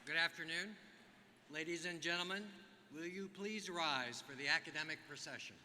Good afternoon. Ladies and gentlemen, will you please rise for the academic procession?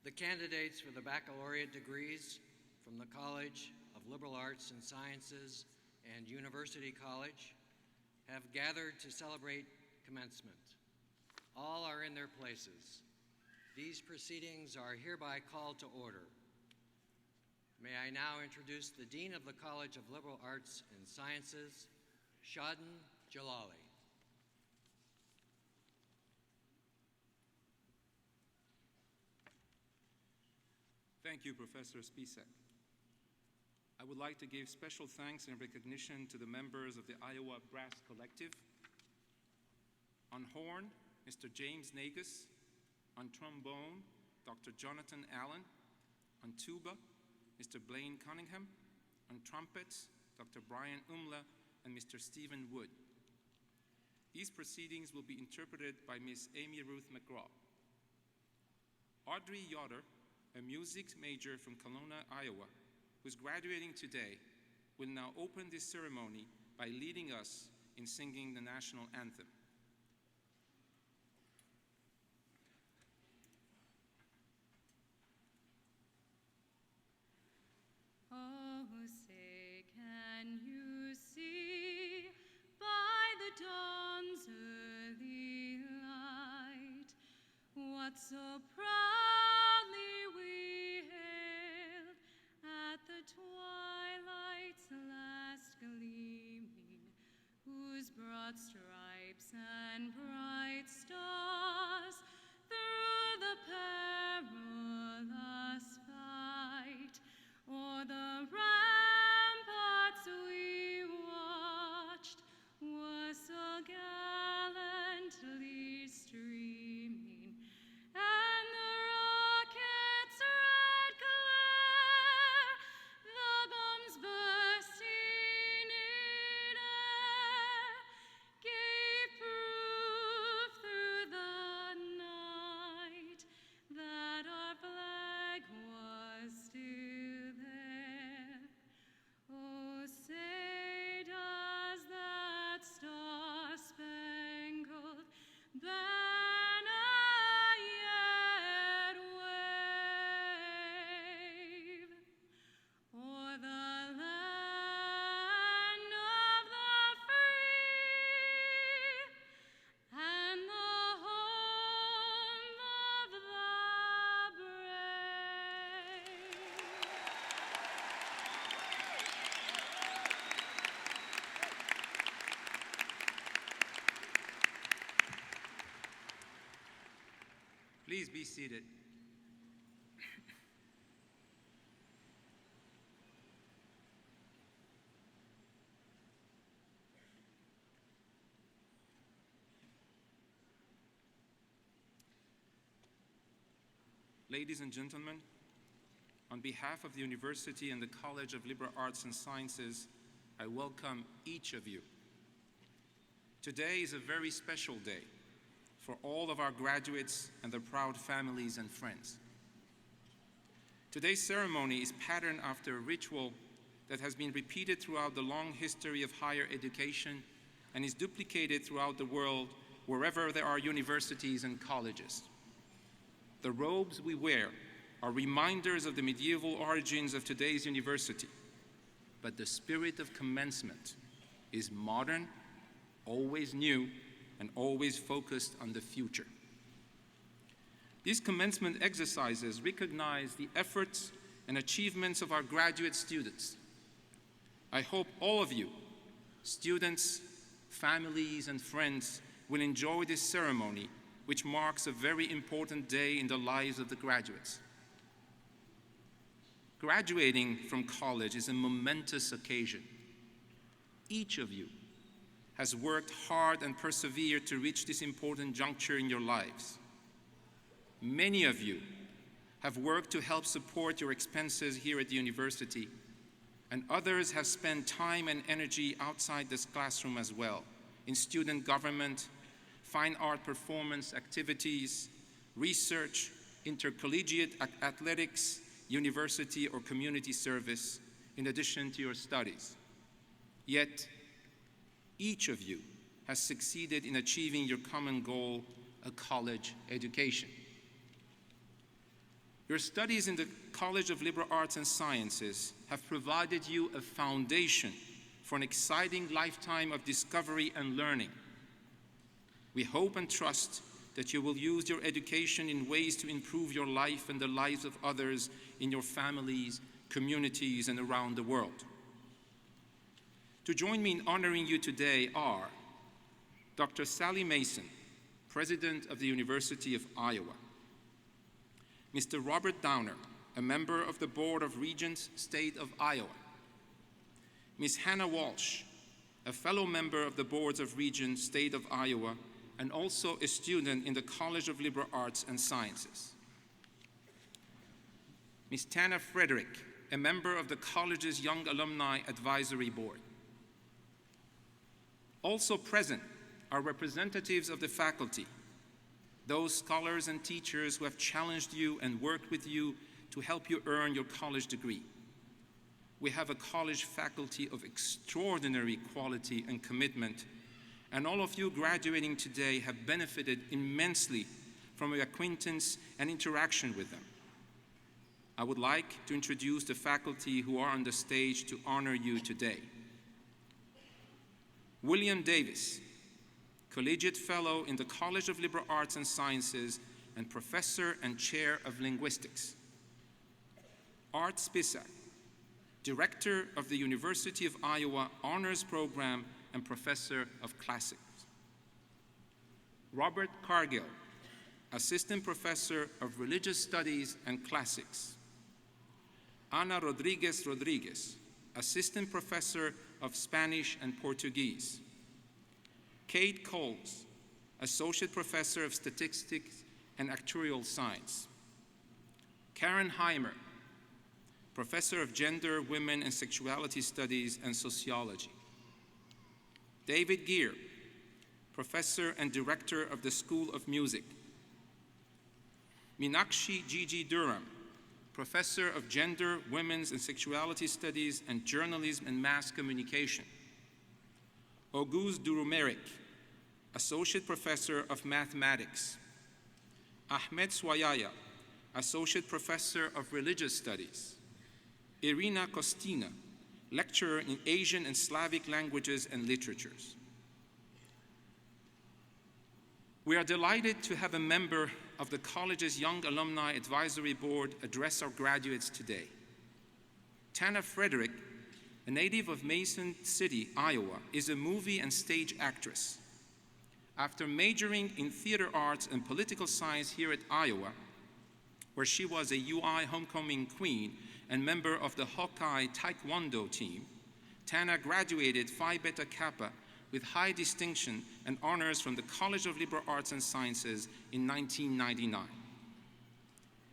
The candidates for the baccalaureate degrees from the College of Liberal Arts and Sciences and University College have gathered to celebrate commencement. All are in their places. These proceedings are hereby called to order. May I now introduce the Dean of the College of Liberal Arts and Sciences, Shadin Jalali. Thank you, Professor Spisek. I would like to give special thanks and recognition to the members of the Iowa Brass Collective. On horn, Mr. James Nagus. On trombone, Dr. Jonathan Allen. On tuba, Mr. Blaine Cunningham. On trumpets, Dr. Brian Umla and Mr. Stephen Wood. These proceedings will be interpreted by Ms. Amy Ruth McGraw. Audrey Yoder, a music major from Kelowna, Iowa, who's graduating today, will now open this ceremony by leading us in singing the national anthem. Oh, say, can you see by the dawn's early light what so proudly we hailed at the twilight's last gleaming, whose broad stripes and bright stars through the perilous fight o'er the ramparts we watched were so gallantly streaming, and the Please be seated. Ladies and gentlemen, on behalf of the University and the College of Liberal Arts and Sciences, I welcome each of you. Today is a very special day for all of our graduates and their proud families and friends. Today's ceremony is patterned after a ritual that has been repeated throughout the long history of higher education and is duplicated throughout the world wherever there are universities and colleges. The robes we wear are reminders of the medieval origins of today's university, but the spirit of commencement is modern, always new, and always focused on the future. These commencement exercises recognize the efforts and achievements of our graduate students. I hope all of you, students, families, and friends, will enjoy this ceremony, which marks a very important day in the lives of the graduates. Graduating from college is a momentous occasion. Each of you has worked hard and persevered to reach this important juncture in your lives. Many of you have worked to help support your expenses here at the university, and others have spent time and energy outside this classroom as well, in student government, fine art performance activities, research, intercollegiate athletics, university or community service, in addition to your studies. Yet, each of you has succeeded in achieving your common goal, a college education. Your studies in the College of Liberal Arts and Sciences have provided you a foundation for an exciting lifetime of discovery and learning. We hope and trust that you will use your education in ways to improve your life and the lives of others in your families, communities, and around the world. To join me in honoring you today are Dr. Sally Mason, President of the University of Iowa; Mr. Robert Downer, a member of the Board of Regents, State of Iowa; Ms. Hannah Walsh, a fellow member of the Boards of Regents, State of Iowa, and also a student in the College of Liberal Arts and Sciences; Ms. Tana Frederick, a member of the college's Young Alumni Advisory Board. Also present are representatives of the faculty, those scholars and teachers who have challenged you and worked with you to help you earn your college degree. We have a college faculty of extraordinary quality and commitment, and all of you graduating today have benefited immensely from your acquaintance and interaction with them. I would like to introduce the faculty who are on the stage to honor you today. William Davis, Collegiate Fellow in the College of Liberal Arts and Sciences and Professor and Chair of Linguistics. Art Spisak, Director of the University of Iowa Honors Program and Professor of Classics. Robert Cargill, Assistant Professor of Religious Studies and Classics. Ana Rodriguez Rodriguez, Assistant Professor of Spanish and Portuguese. Kate Coles, Associate Professor of Statistics and Actuarial Science. Karen Heimer, Professor of Gender, Women, and Sexuality Studies and Sociology. David Gear, Professor and Director of the School of Music. Meenakshi Gigi Durham, Professor of Gender, Women's and Sexuality Studies and Journalism and Mass Communication. Auguste Durumerik, Associate Professor of Mathematics. Ahmed Swayaya, Associate Professor of Religious Studies. Irina Kostina, Lecturer in Asian and Slavic Languages and Literatures. We are delighted to have a member of the college's Young Alumni Advisory Board address our graduates today. Tana Frederick, a native of Mason City, Iowa, is a movie and stage actress. After majoring in theater arts and political science here at Iowa, where she was a UI homecoming queen and member of the Hawkeye Taekwondo team, Tana graduated Phi Beta Kappa with high distinction and honors from the College of Liberal Arts and Sciences in 1999.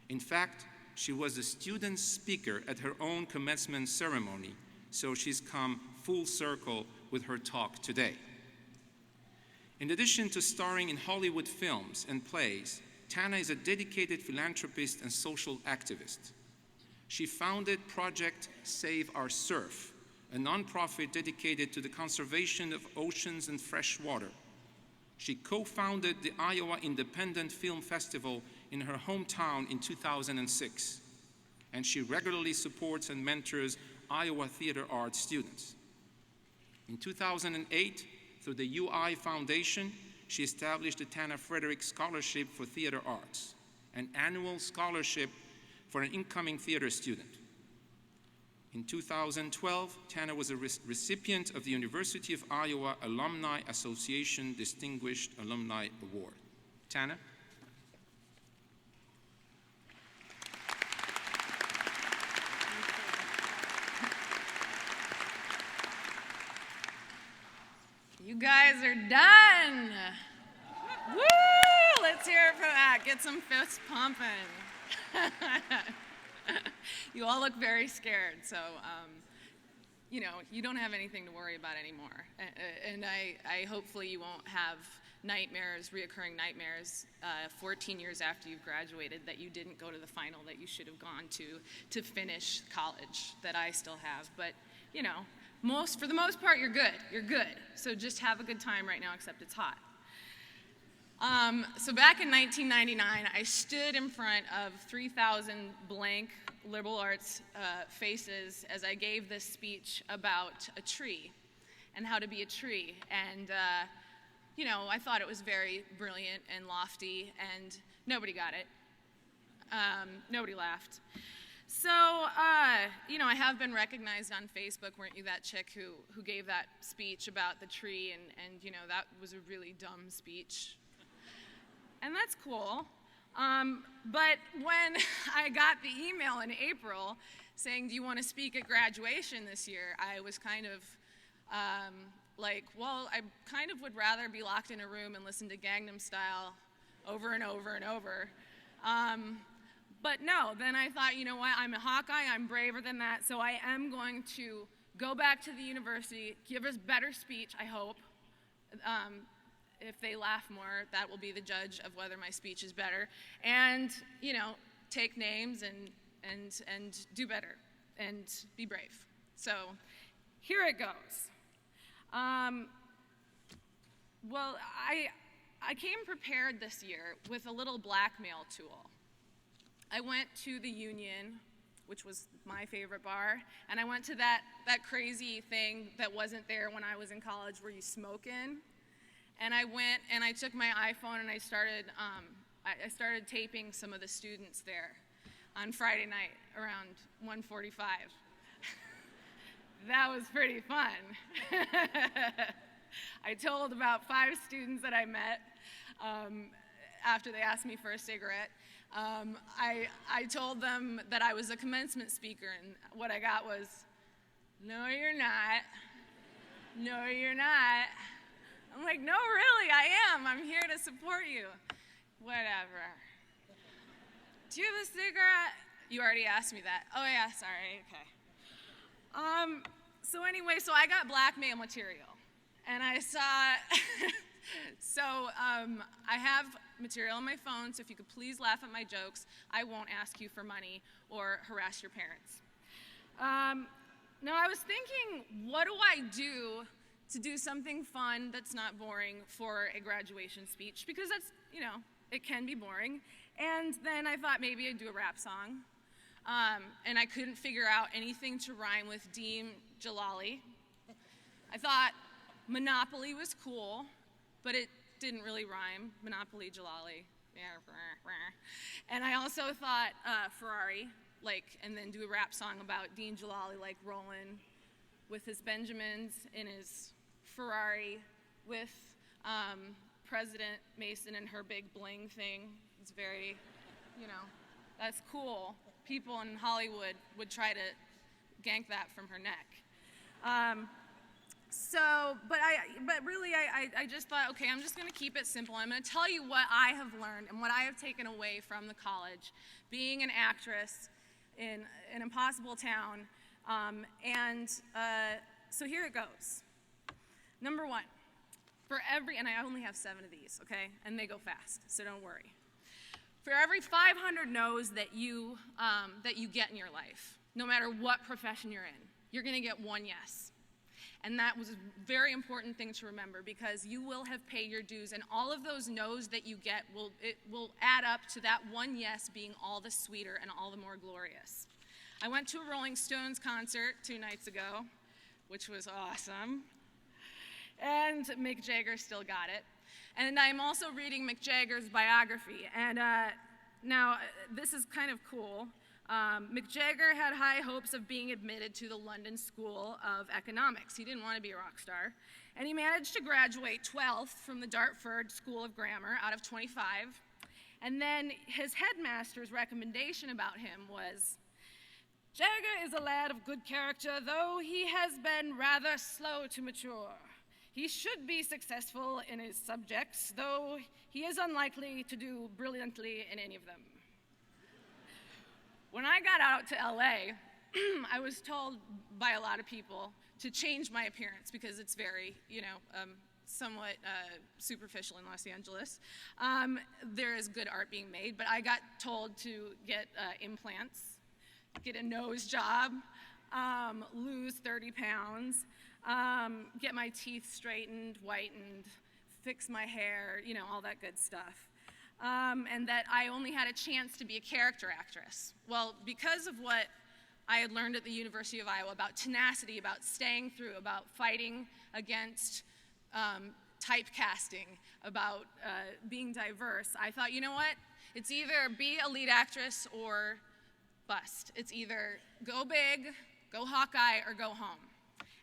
In fact, she was the student speaker at her own commencement ceremony, so she's come full circle with her talk today. In addition to starring in Hollywood films and plays, Tana is a dedicated philanthropist and social activist. She founded Project Save Our Surf, a nonprofit dedicated to the conservation of oceans and fresh water. She co-founded the Iowa Independent Film Festival in her hometown in 2006, and she regularly supports and mentors Iowa theater arts students. In 2008, through the UI Foundation, she established the Tana Frederick Scholarship for Theater Arts, an annual scholarship for an incoming theater student. In 2012, Tana was a recipient of the University of Iowa Alumni Association Distinguished Alumni Award. Tana? You guys are done. Woo! Let's hear it for that. Get some fists pumping. You all look very scared, so you don't have anything to worry about anymore. And I hopefully you won't have nightmares, reoccurring nightmares, 14 years after you've graduated that you didn't go to the final that you should have gone to finish college that I still have. But for the most part, you're good. You're good. So just have a good time right now, except it's hot. So back in 1999, I stood in front of 3,000 blank liberal arts faces as I gave this speech about a tree and how to be a tree. And, I thought it was very brilliant and lofty, and nobody got it. Nobody laughed. So, I have been recognized on Facebook. Weren't you that chick who gave that speech about the tree? And that was a really dumb speech. And that's cool. But when I got the email in April saying, do you want to speak at graduation this year? I was kind of well, I kind of would rather be locked in a room and listen to Gangnam Style over and over and over. But no, then I thought, you know what, I'm a Hawkeye, I'm braver than that, so I am going to go back to the university, give us better speech, I hope. If they laugh more, that will be the judge of whether my speech is better. And, take names and do better and be brave. So here it goes. Well, I came prepared this year with a little blackmail tool. I went to the Union, which was my favorite bar, and I went to that crazy thing that wasn't there when I was in college where you smoke in. And I went and I took my iPhone and I started taping some of the students there on Friday night around 1:45. That was pretty fun. I told about 5 students that I met after they asked me for a cigarette. I told them that I was a commencement speaker, and what I got was, no, you're not. No, you're not. I'm like, no, really, I am. I'm here to support you. Whatever. Do you have a cigarette? You already asked me that. Oh, yeah, sorry, okay. So anyway, so I got blackmail material. And I saw, I have material on my phone, so if you could please laugh at my jokes, I won't ask you for money or harass your parents. Now, I was thinking, what do I do to do something fun that's not boring for a graduation speech? Because that's, it can be boring. And then I thought maybe I'd do a rap song. And I couldn't figure out anything to rhyme with Deem Jalali. I thought Monopoly was cool, but it didn't really rhyme. Monopoly Jalali. And I also thought Ferrari, and then do a rap song about Dean Jalali, rolling with his Benjamins in his Ferrari with President Mason and her big bling thing. It's very, that's cool. People in Hollywood would try to gank that from her neck. But really, I just thought, okay, I'm just going to keep it simple. I'm going to tell you what I have learned and what I have taken away from the college, being an actress in an impossible town. So here it goes. Number one, and I only have 7 of these, okay? And they go fast, so don't worry. For every 500 no's that you get in your life, no matter what profession you're in, you're going to get 1 yes. And that was a very important thing to remember, because you will have paid your dues, and all of those no's that you get will add up to that 1 yes being all the sweeter and all the more glorious. I went to a Rolling Stones concert 2 nights ago, which was awesome. And Mick Jagger still got it. And I'm also reading Mick Jagger's biography. And now, this is kind of cool. Mick Jagger had high hopes of being admitted to the London School of Economics. He didn't want to be a rock star. And he managed to graduate 12th from the Dartford School of Grammar out of 25. And then his headmaster's recommendation about him was, Jagger is a lad of good character, though he has been rather slow to mature. He should be successful in his subjects, though he is unlikely to do brilliantly in any of them. When I got out to LA, I was told by a lot of people to change my appearance because it's very, somewhat superficial in Los Angeles. There is good art being made, but I got told to get implants, get a nose job, lose 30 pounds, get my teeth straightened, whitened, fix my hair, all that good stuff. And that I only had a chance to be a character actress. Well, because of what I had learned at the University of Iowa about tenacity, about staying through, about fighting against typecasting, about being diverse, I thought, you know what? It's either be a lead actress or bust. It's either go big, go Hawkeye, or go home.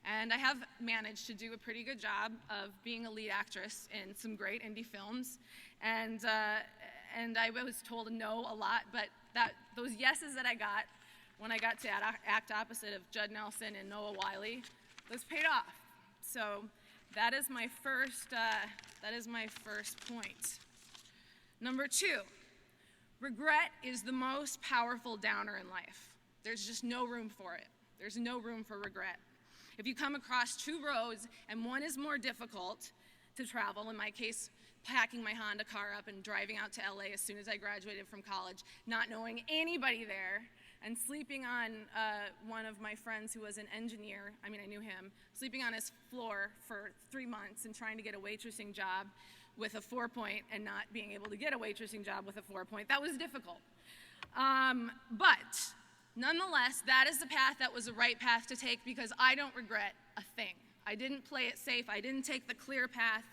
And I have managed to do a pretty good job of being a lead actress in some great indie films. And I was told no a lot, but those yeses that I got when I got to act opposite of Judd Nelson and Noah Wiley, those paid off. So that is my first point. Number 2, regret is the most powerful downer in life. There's just no room for it. There's no room for regret. If you come across 2 roads and one is more difficult to travel, in my case, packing my Honda car up and driving out to LA as soon as I graduated from college, not knowing anybody there, and sleeping on one of my friends who was an engineer, I knew him, sleeping on his floor for 3 months and trying to get a waitressing job with a 4-point and not being able to get a waitressing job with a 4-point. That was difficult. But nonetheless, that is the path that was the right path to take, because I don't regret a thing. I didn't play it safe. I didn't take the clear path.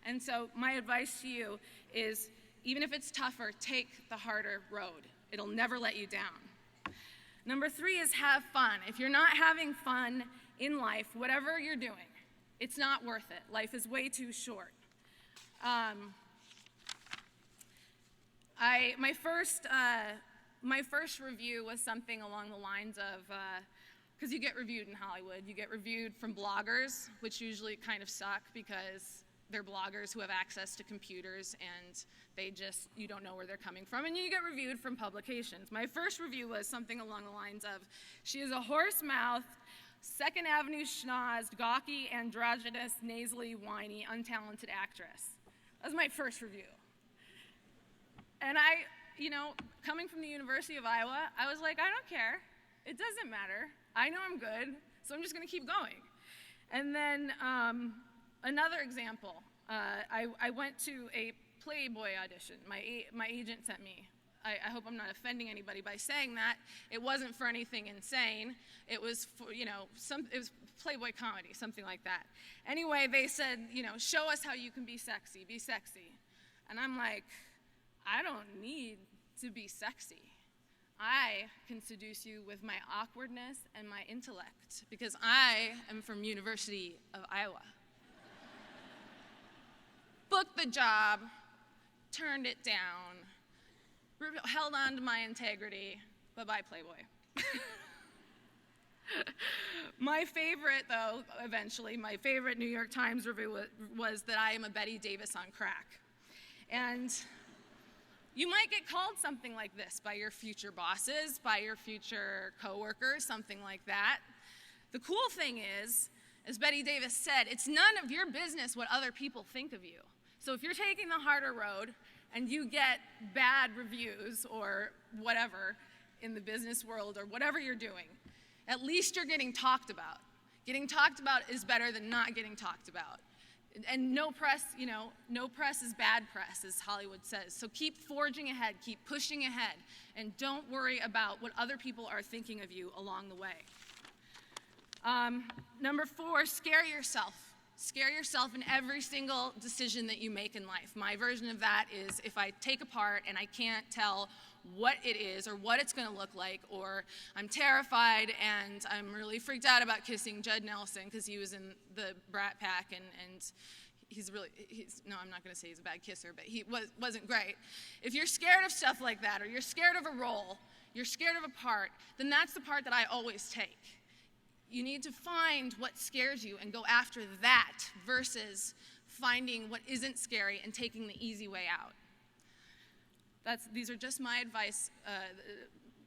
And so my advice to you is, even if it's tougher, take the harder road. It'll never let you down. Number 3 is have fun. If you're not having fun in life, whatever you're doing, it's not worth it. Life is way too short. My first review was something along the lines of, because you get reviewed in Hollywood, you get reviewed from bloggers, which usually kind of suck because they're bloggers who have access to computers and you don't know where they're coming from, and you get reviewed from publications. My first review was something along the lines of, she is a horse-mouthed, Second Avenue schnozzed, gawky, androgynous, nasally, whiny, untalented actress. That was my first review. And coming from the University of Iowa, I was like, I don't care. It doesn't matter. I know I'm good, so I'm just going to keep going. And then another example, I went to a Playboy audition. My agent sent me. I hope I'm not offending anybody by saying that. It wasn't for anything insane. It was for, it was Playboy comedy, something like that. Anyway, they said, show us how you can be sexy, be sexy. And I'm like, I don't need to be sexy. I can seduce you with my awkwardness and my intellect, because I am from University of Iowa. But booked the job, turned it down, held on to my integrity. Bye-bye, Playboy. My favorite, though, eventually, my favorite New York Times review was that I am a Betty Davis on crack. And you might get called something like this by your future bosses, by your future coworkers, something like that. The cool thing is, as Betty Davis said, it's none of your business what other people think of you. So if you're taking the harder road and you get bad reviews or whatever in the business world or whatever you're doing, at least you're getting talked about. Getting talked about is better than not getting talked about. And no press, no press is bad press, as Hollywood says. So keep forging ahead, keep pushing ahead, and don't worry about what other people are thinking of you along the way. Number 4, scare yourself. Scare yourself in every single decision that you make in life. My version of that is if I take a part and I can't tell what it is or what it's going to look like, or I'm terrified and I'm really freaked out about kissing Judd Nelson because he was in the Brat Pack and no, I'm not going to say he's a bad kisser, but he wasn't great. If you're scared of stuff like that, or you're scared of a role, you're scared of a part, then that's the part that I always take. You need to find what scares you and go after that versus finding what isn't scary and taking the easy way out. These are just my advice,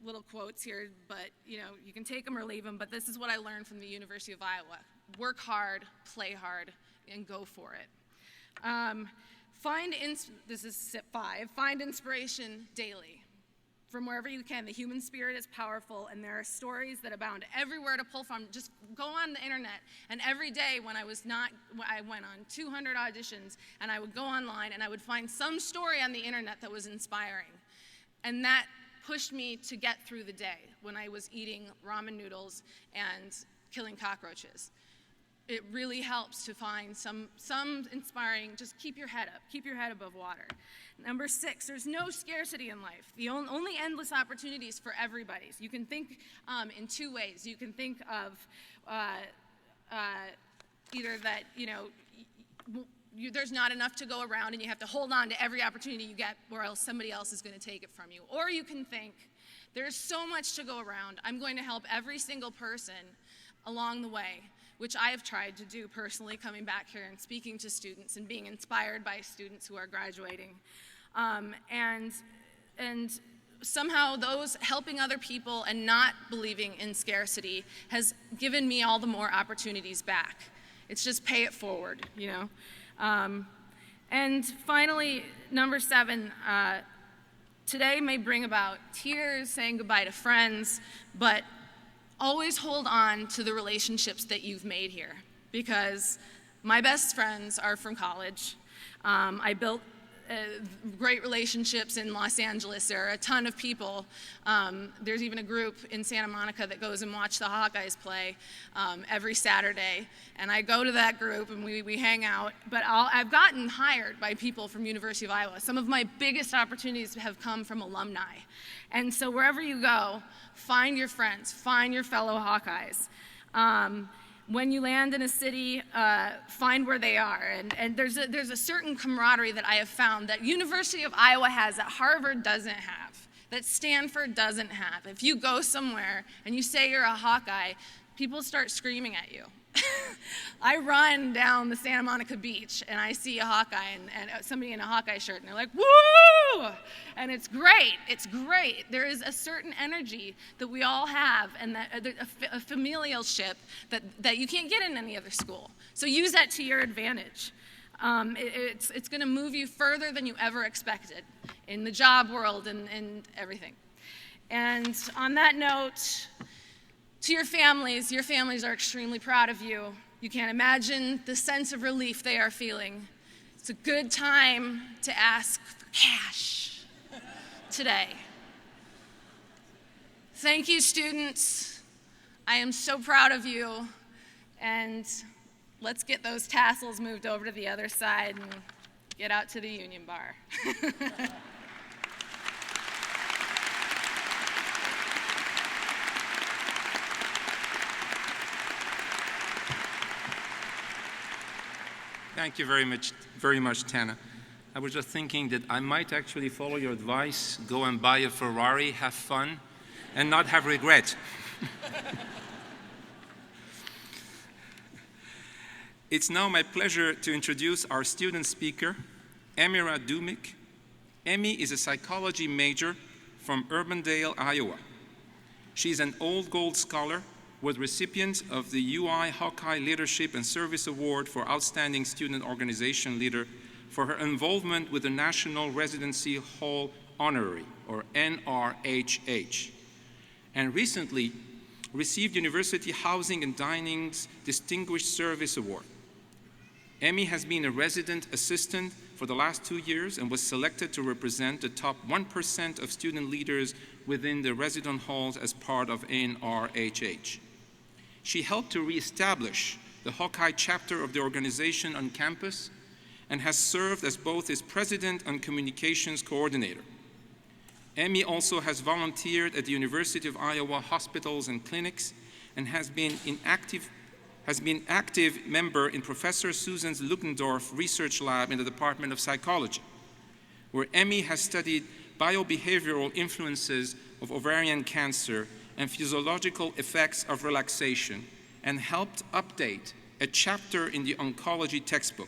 little quotes here, but you can take them or leave them, but this is what I learned from the University of Iowa. Work hard, play hard, and go for it. This is SIP 5, find inspiration daily. From wherever you can. The human spirit is powerful, and there are stories that abound everywhere to pull from. Just go on the internet, and every day when I went on 200 auditions, and I would go online, and I would find some story on the internet that was inspiring. And that pushed me to get through the day when I was eating ramen noodles and killing cockroaches. It really helps to find some inspiring, just keep your head up, keep your head above water. Number 6, there's no scarcity in life. The only endless opportunities for everybody. So you can think in 2 ways. You can think of either that, there's not enough to go around and you have to hold on to every opportunity you get or else somebody else is going to take it from you. Or you can think, there's so much to go around. I'm going to help every single person along the way, which I have tried to do personally, coming back here and speaking to students and being inspired by students who are graduating. And somehow those helping other people and not believing in scarcity has given me all the more opportunities back. It's just pay it forward, And finally, number 7, today may bring about tears, saying goodbye to friends, but always hold on to the relationships that you've made here, because my best friends are from college. I built great relationships in Los Angeles. There are a ton of people. There's even a group in Santa Monica that goes and watch the Hawkeyes play every Saturday. And I go to that group and we hang out. But I've gotten hired by people from University of Iowa. Some of my biggest opportunities have come from alumni. And so wherever you go, find your friends, find your fellow Hawkeyes. When you land in a city, find where they are. And there's a certain camaraderie that I have found that University of Iowa has that Harvard doesn't have, that Stanford doesn't have. If you go somewhere and you say you're a Hawkeye, people start screaming at you. I run down the Santa Monica beach and I see a Hawkeye and somebody in a Hawkeye shirt and they're like, woo! And it's great, it's great. There is a certain energy that we all have and that a familialship that you can't get in any other school. So use that to your advantage. It's gonna move you further than you ever expected in the job world and everything. And on that note, to your families are extremely proud of you. You can't imagine the sense of relief they are feeling. It's a good time to ask for cash today. Thank you, students. I am so proud of you. And let's get those tassels moved over to the other side and get out to the Union Bar. Thank you very much, Tana. I was just thinking that I might actually follow your advice, go and buy a Ferrari, have fun, and not have regret. It's now my pleasure to introduce our student speaker, Emira Dumik. Emmy is a psychology major from Urbandale, Iowa. She's an Old Gold Scholar, was recipient of the UI Hawkeye Leadership and Service Award for Outstanding Student Organization Leader for her involvement with the National Residency Hall Honorary, or NRHH, and recently received University Housing and Dining's Distinguished Service Award. Emmy has been a resident assistant for the last 2 years and was selected to represent the top 1% of student leaders within the resident halls as part of NRHH. She helped to reestablish the Hawkeye chapter of the organization on campus and has served as both its president and communications coordinator. Emmy also has volunteered at the University of Iowa hospitals and clinics and has been active member in Professor Susan Luckendorf Research Lab in the Department of Psychology, where Emmy has studied biobehavioral influences of ovarian cancer and physiological effects of relaxation, and helped update a chapter in the oncology textbook.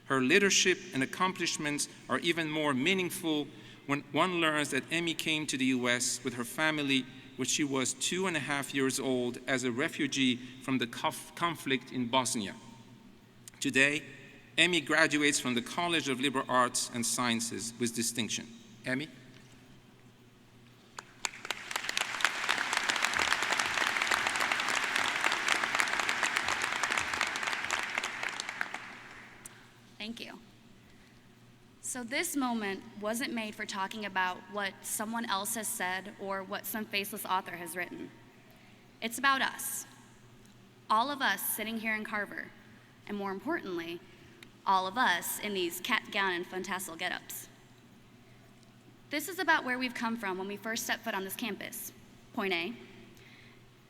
Her leadership and accomplishments are even more meaningful when one learns that Emmy came to the US with her family when she was 2.5 years old as a refugee from the conflict in Bosnia. Today, Emmy graduates from the College of Liberal Arts and Sciences with distinction. Emmy? Thank you. So this moment wasn't made for talking about what someone else has said or what some faceless author has written. It's about us. All of us sitting here in Carver, and more importantly, all of us in these cat gown and fantassel get-ups. This is about where we've come from when we first stepped foot on this campus, point A,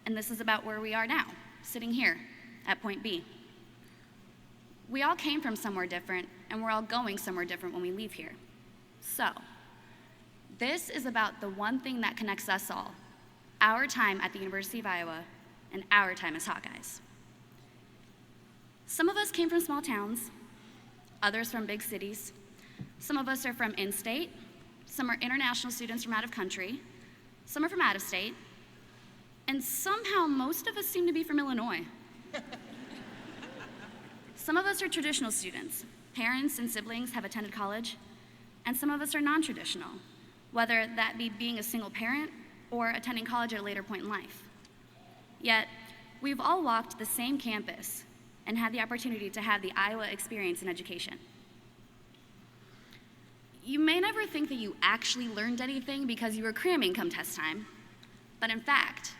and this is about where we are now, sitting here at point B. We all came from somewhere different, and we're all going somewhere different when we leave here. So, this is about the one thing that connects us all, our time at the University of Iowa and our time as Hawkeyes. Some of us came from small towns, others from big cities. Some of us are from in-state, some are international students from out of country, some are from out of state, and somehow most of us seem to be from Illinois. Some of us are traditional students. Parents and siblings have attended college, and some of us are non-traditional, whether that be being a single parent or attending college at a later point in life. Yet, we've all walked the same campus and had the opportunity to have the Iowa experience in education. You may never think that you actually learned anything because you were cramming come test time, but in fact,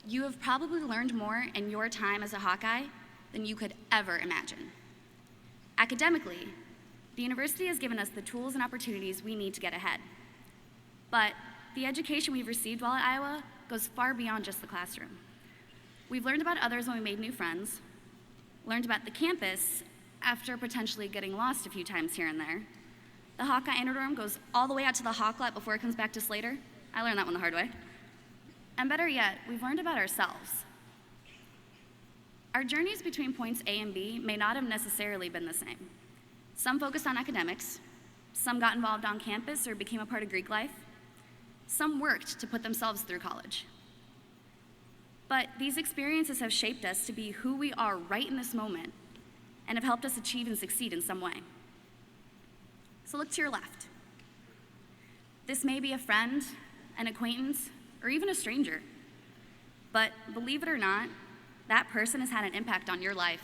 you have probably learned more in your time as a Hawkeye than you could ever imagine. Academically, the university has given us the tools and opportunities we need to get ahead. But the education we've received while at Iowa goes far beyond just the classroom. We've learned about others when we made new friends, learned about the campus after potentially getting lost a few times here and there. The Hawkeye Interdorm goes all the way out to the Hawklet before it comes back to Slater. I learned that one the hard way. And better yet, we've learned about ourselves. Our journeys between points A and B may not have necessarily been the same. Some focused on academics, some got involved on campus or became a part of Greek life, some worked to put themselves through college. But these experiences have shaped us to be who we are right in this moment and have helped us achieve and succeed in some way. So look to your left. This may be a friend, an acquaintance, or even a stranger. But believe it or not, that person has had an impact on your life.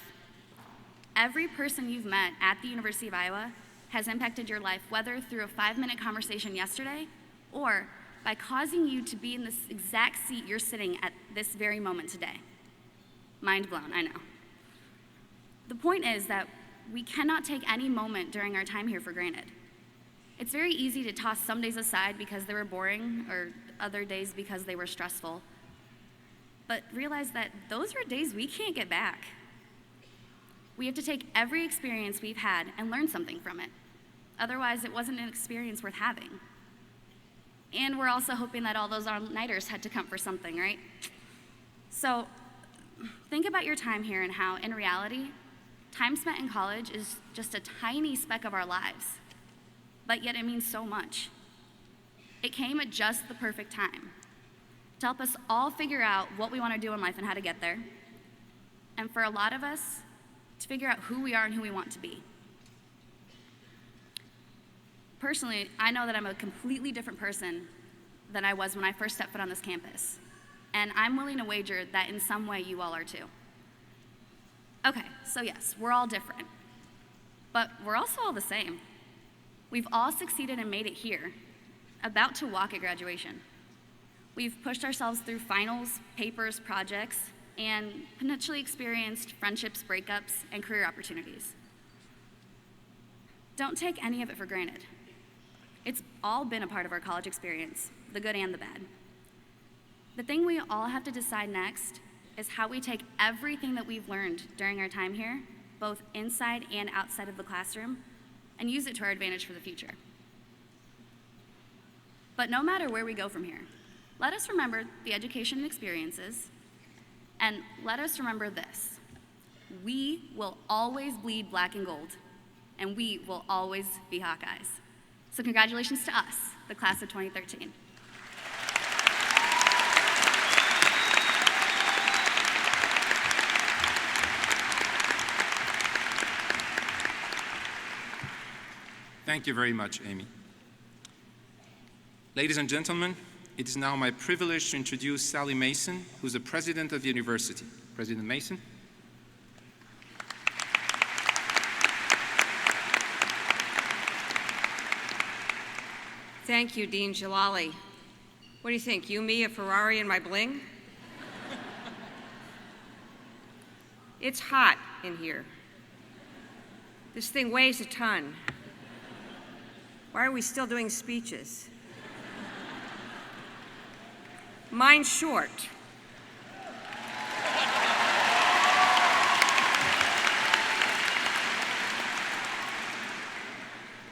Every person you've met at the University of Iowa has impacted your life, whether through a 5-minute conversation yesterday or by causing you to be in this exact seat you're sitting at this very moment today. Mind blown, I know. The point is that we cannot take any moment during our time here for granted. It's very easy to toss some days aside because they were boring or other days because they were stressful. But realize that those are days we can't get back. We have to take every experience we've had and learn something from it. Otherwise, it wasn't an experience worth having. And we're also hoping that all those all-nighters had to come for something, right? So think about your time here and how, in reality, time spent in college is just a tiny speck of our lives, but yet it means so much. It came at just the perfect time to help us all figure out what we want to do in life and how to get there, and for a lot of us, to figure out who we are and who we want to be. Personally, I know that I'm a completely different person than I was when I first stepped foot on this campus, and I'm willing to wager that in some way you all are too. Okay, so yes, we're all different, but we're also all the same. We've all succeeded and made it here, about to walk at graduation. We've pushed ourselves through finals, papers, projects, and potentially experienced friendships, breakups, and career opportunities. Don't take any of it for granted. It's all been a part of our college experience, the good and the bad. The thing we all have to decide next is how we take everything that we've learned during our time here, both inside and outside of the classroom, and use it to our advantage for the future. But no matter where we go from here, let us remember the education and experiences, and let us remember this: we will always bleed black and gold, and we will always be Hawkeyes. So congratulations to us, the class of 2013. Thank you very much, Amy. Ladies and gentlemen, it is now my privilege to introduce Sally Mason, who's the president of the university. President Mason. Thank you, Dean Jalali. What do you think, you, me, a Ferrari, and my bling? It's hot in here. This thing weighs a ton. Why are we still doing speeches? Mine's short.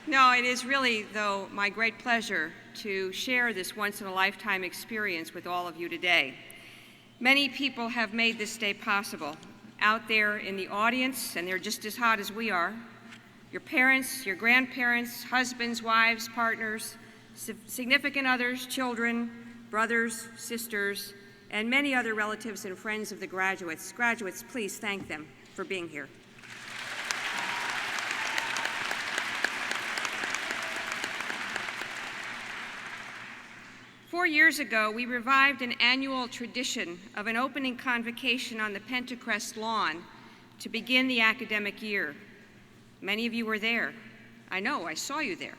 No, it is really, though, my great pleasure to share this once-in-a-lifetime experience with all of you today. Many people have made this day possible out there in the audience, and they're just as hot as we are. Your parents, your grandparents, husbands, wives, partners, significant others, children, brothers, sisters, and many other relatives and friends of the graduates. Graduates, please thank them for being here. Four years ago, we revived an annual tradition of an opening convocation on the Pentecrest lawn to begin the academic year. Many of you were there. I know, I saw you there.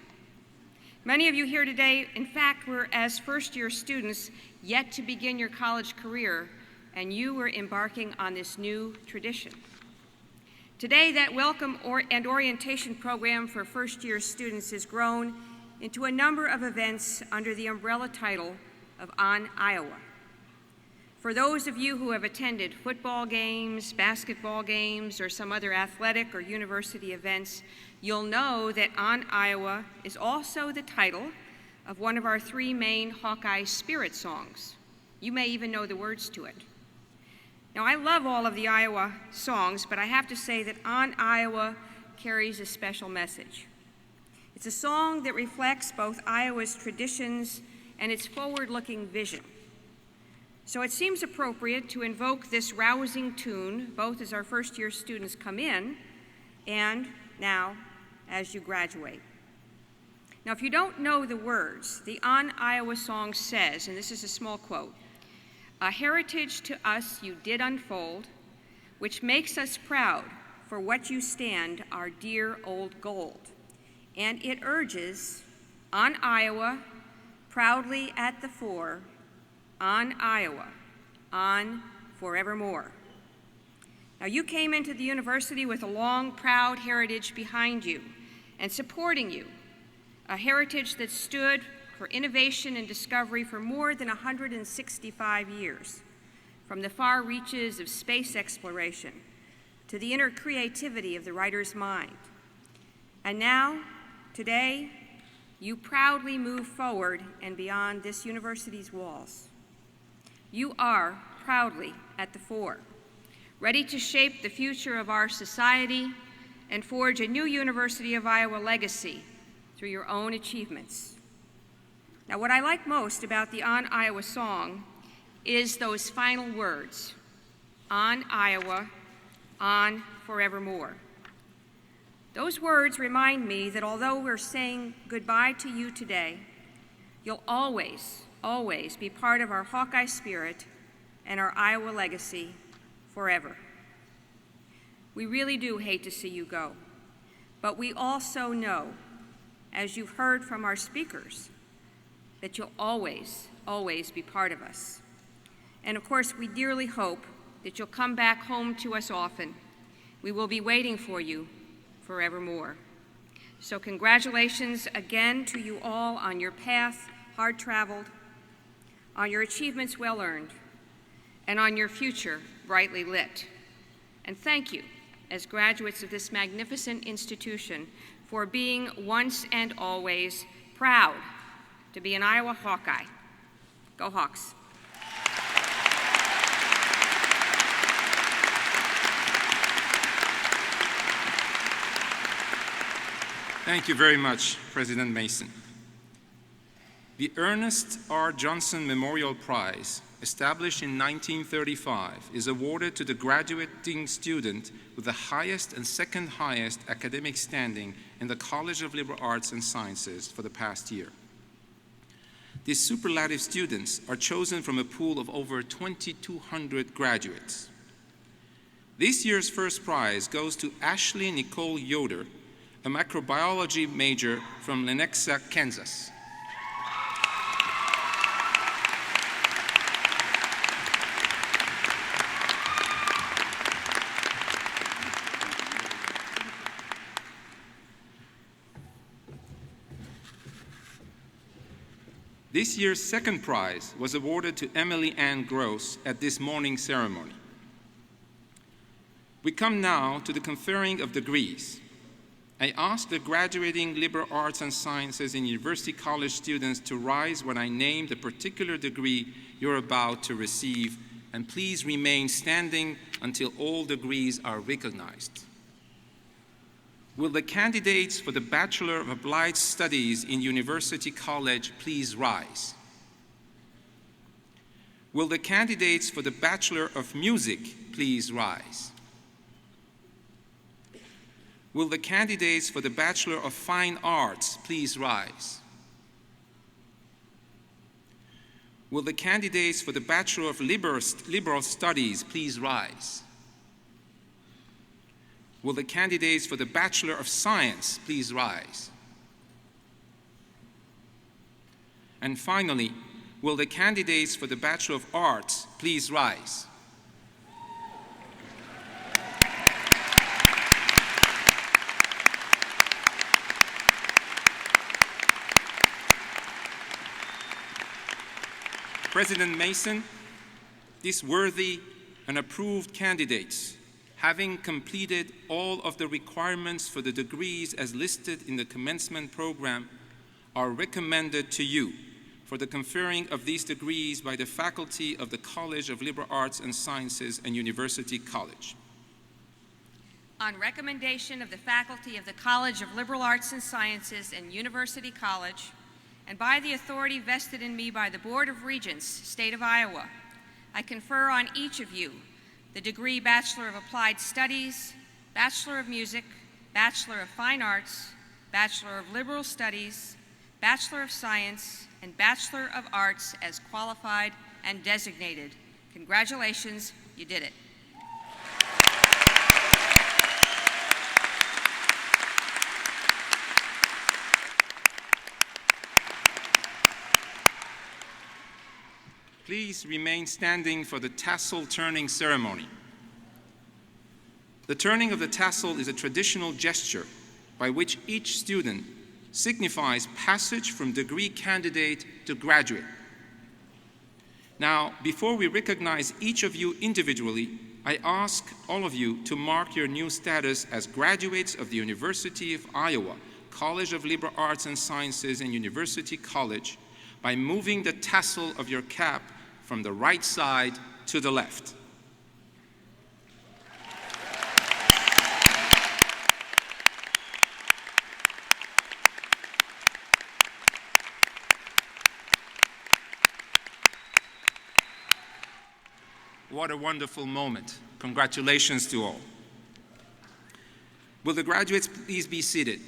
Many of you here today, in fact, were as first-year students yet to begin your college career, and you were embarking on this new tradition. Today, that welcome and orientation program for first-year students has grown into a number of events under the umbrella title of On Iowa. For those of you who have attended football games, basketball games, or some other athletic or university events, you'll know that On Iowa is also the title of one of our three main Hawkeye Spirit songs. You may even know the words to it. Now, I love all of the Iowa songs, but I have to say that On Iowa carries a special message. It's a song that reflects both Iowa's traditions and its forward-looking vision. So it seems appropriate to invoke this rousing tune, both as our first-year students come in and now as you graduate. Now, if you don't know the words, the On Iowa song says, and this is a small quote, "A heritage to us you did unfold, which makes us proud for what you stand, our dear old gold." And it urges, on Iowa, proudly at the fore, on Iowa, on forevermore. Now, you came into the university with a long, proud heritage behind you and supporting you, a heritage that stood for innovation and discovery for more than 165 years, from the far reaches of space exploration to the inner creativity of the writer's mind. And now, today, you proudly move forward and beyond this university's walls. You are proudly at the fore, ready to shape the future of our society and forge a new University of Iowa legacy through your own achievements. Now, what I like most about the On Iowa song is those final words, on Iowa, on forevermore. Those words remind me that although we're saying goodbye to you today, you'll always, always be part of our Hawkeye spirit and our Iowa legacy forever. We really do hate to see you go, but we also know, as you've heard from our speakers, that you'll always, always be part of us. And of course, we dearly hope that you'll come back home to us often. We will be waiting for you forevermore. So congratulations again to you all on your path hard-traveled, on your achievements well-earned, and on your future brightly lit. And thank you, as graduates of this magnificent institution, for being once and always proud to be an Iowa Hawkeye. Go Hawks. Thank you very much, President Mason. The Ernest R. Johnson Memorial Prize, established in 1935, is awarded to the graduating student with the highest and second highest academic standing in the College of Liberal Arts and Sciences for the past year. These superlative students are chosen from a pool of over 2,200 graduates. This year's first prize goes to Ashley Nicole Yoder, a microbiology major from Lenexa, Kansas. This year's second prize was awarded to Emily Ann Gross at this morning's ceremony. We come now to the conferring of degrees. I ask the graduating liberal arts and sciences and university college students to rise when I name the particular degree you're about to receive, and please remain standing until all degrees are recognized. Will the candidates for the Bachelor of Applied Studies in University College please rise? Will the candidates for the Bachelor of Music please rise? Will the candidates for the Bachelor of Fine Arts please rise? Will the candidates for the Bachelor of Liberal Studies please rise? Will the candidates for the Bachelor of Science please rise? And finally, will the candidates for the Bachelor of Arts please rise? President Mason, these worthy and approved candidates, having completed all of the requirements for the degrees as listed in the commencement program, are recommended to you for the conferring of these degrees by the faculty of the College of Liberal Arts and Sciences and University College. On recommendation of the faculty of the College of Liberal Arts and Sciences and University College, and by the authority vested in me by the Board of Regents, State of Iowa, I confer on each of you the degree Bachelor of Applied Studies, Bachelor of Music, Bachelor of Fine Arts, Bachelor of Liberal Studies, Bachelor of Science, and Bachelor of Arts as qualified and designated. Congratulations, you did it. Please remain standing for the tassel turning ceremony. The turning of the tassel is a traditional gesture by which each student signifies passage from degree candidate to graduate. Now, before we recognize each of you individually, I ask all of you to mark your new status as graduates of the University of Iowa, College of Liberal Arts and Sciences and University College by moving the tassel of your cap from the right side to the left. What a wonderful moment. Congratulations to all. Will the graduates please be seated?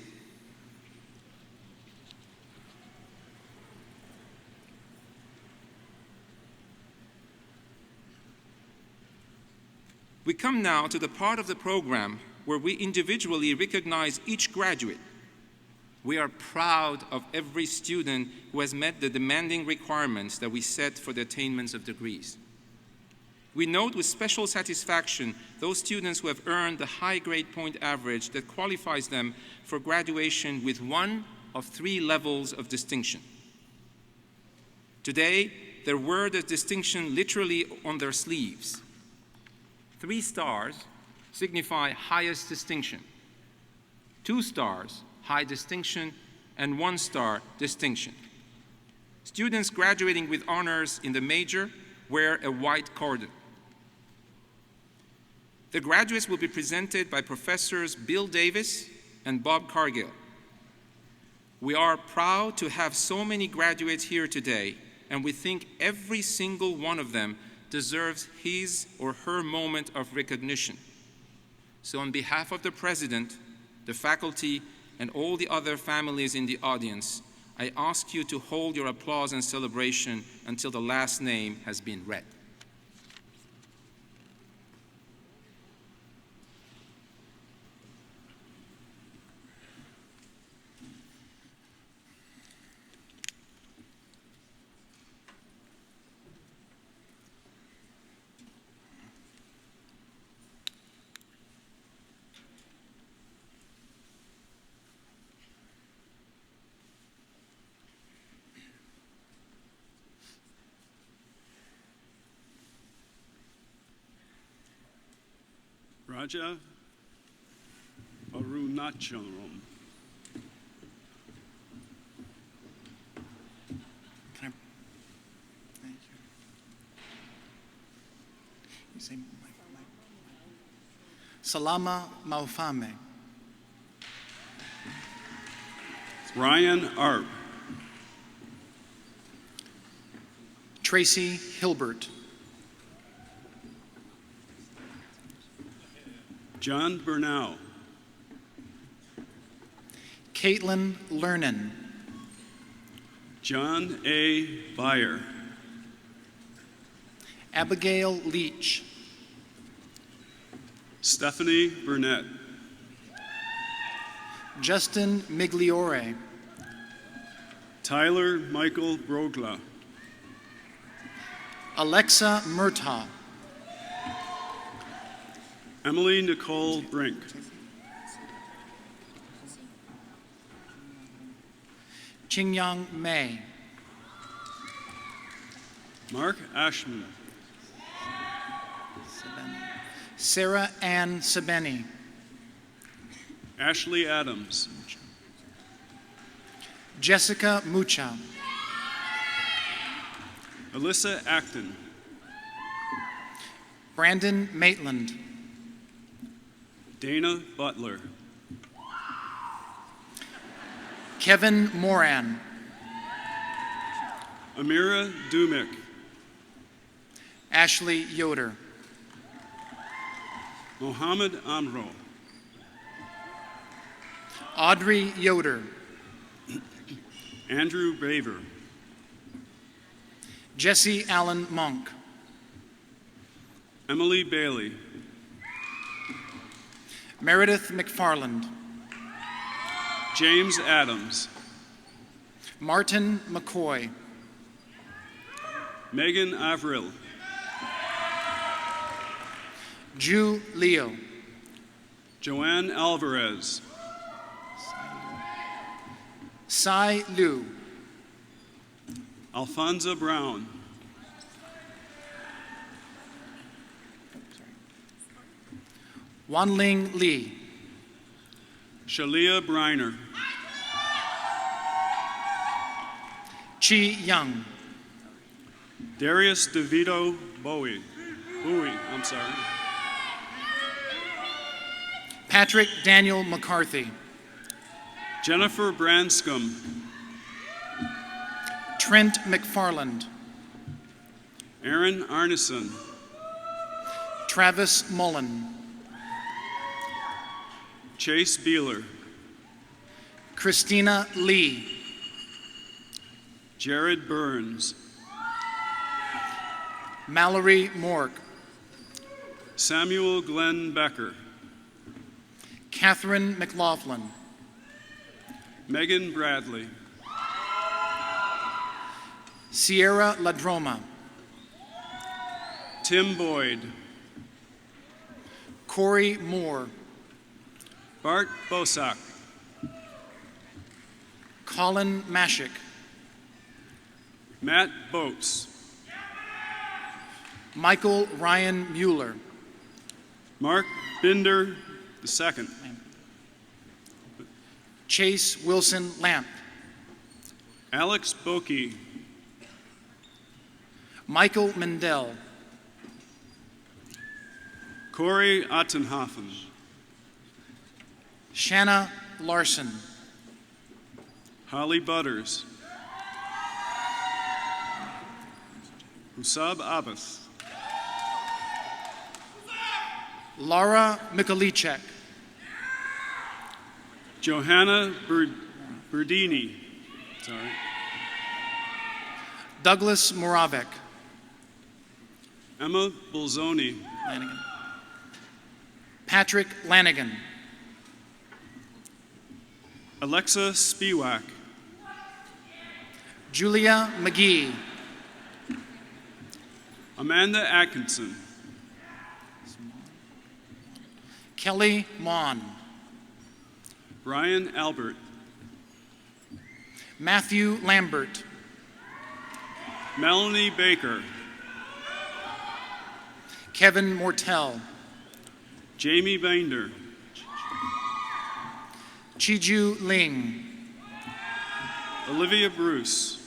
We come now to the part of the program where we individually recognize each graduate. We are proud of every student who has met the demanding requirements that we set for the attainments of degrees. We note with special satisfaction those students who have earned the high grade point average that qualifies them for graduation with one of 3 levels of distinction. Today, their word of distinction literally on their sleeves. 3 stars signify highest distinction, 2 stars, high distinction, and 1 star, distinction. Students graduating with honors in the major wear a white cordon. The graduates will be presented by Professors Bill Davis and Bob Cargill. We are proud to have so many graduates here today, and we think every single one of them deserves his or her moment of recognition. So on behalf of the President, the faculty, and all the other families in the audience, I ask you to hold your applause and celebration until the last name has been read. Raja Arunachalam. Can I? Thank you. You say Salama Maufame. Ryan Arp. Tracy Hilbert. John Burnau. Caitlin Lernan. John A. Byer. Abigail Leach. Stephanie Burnett. Justin Migliore. Tyler Michael Brogla. Alexa Murtaugh. Emily Nicole Brink. Qingyang Mei. Mark Ashman. Sarah Ann Sabeni. Ashley Adams. Jessica Mucha. Alyssa Acton. Brandon Maitland. Dana Butler. Kevin Moran. Amira Dumick. Ashley Yoder. Mohammed Amro. Audrey Yoder. Andrew Baver. Jesse Allen Monk. Emily Bailey. Meredith McFarland. James Adams. Martin McCoy. Megan Avril. Ju Leo. Joanne Alvarez. Sai Liu. Alfonso Brown. Wanling Lee. Shalia Briner. Chi Young. Darius DeVito Bowie. I'm sorry. Patrick Daniel McCarthy. Jennifer Branscombe. Trent McFarland. Aaron Arneson. Travis Mullen. Chase Beeler. Christina Lee. Jared Burns. Mallory Mork. Samuel Glenn Becker. Catherine McLaughlin. Megan Bradley. Sierra Ladroma. Tim Boyd. Corey Moore. Bart Bosak. Colin Mashik. Matt Boats. Michael Ryan Mueller. Mark Binder II. Chase Wilson Lamp. Alex Bokey. Michael Mendel. Corey Ottenhoffen. Shanna Larson. Holly Butters. Husab Abbas. Laura Mikulicek. Johanna Berdini. Sorry. Douglas Moravec. Emma Bolzoni. Lanigan. Patrick Lanigan. Alexa Spiewak. Julia McGee. Amanda Atkinson. Kelly Mon. Brian Albert. Matthew Lambert. Melanie Baker. Kevin Mortel. Jamie Binder. Chiju Ling. Olivia Bruce.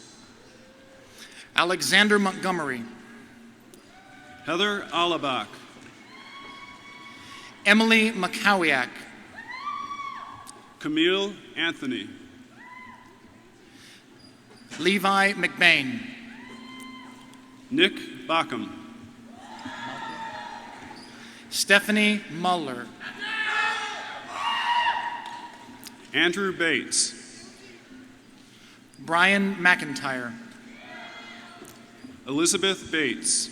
Alexander Montgomery. Heather Alabach. Emily Makowiak. Camille Anthony. Levi McBain. Nick Bockham. Stephanie Muller. Andrew Bates. Brian McIntyre. Elizabeth Bates.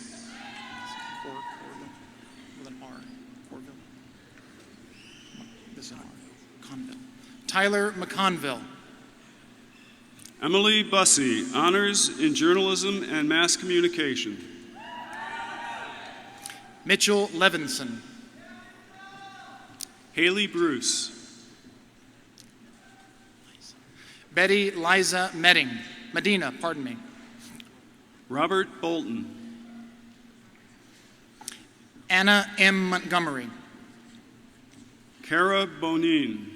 Tyler McConville. Emily Bussey, Honors in Journalism and Mass Communication. Mitchell Levinson. Haley Bruce. Betty Liza Medina. Robert Bolton. Anna M. Montgomery. Kara Bonin.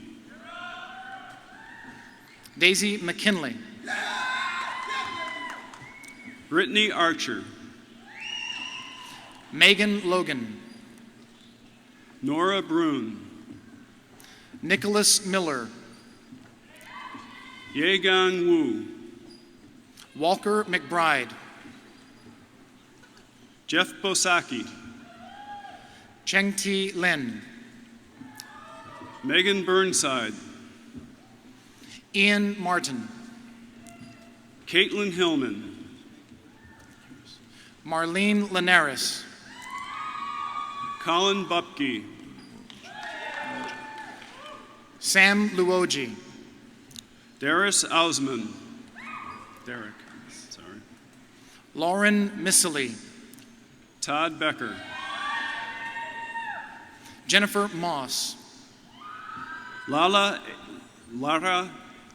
Daisy McKinley. Brittany Archer. Megan Logan. Nora Brune. Nicholas Miller. Yegang Wu. Walker McBride. Jeff Bosaki. Cheng Ti Lin. Megan Burnside. Ian Martin. Caitlin Hillman. Marlene Linares. Colin Bupke. Sam Luoji. Darius Ausman. Derek. Sorry. Lauren Missiley. Todd Becker. Jennifer Moss. Lara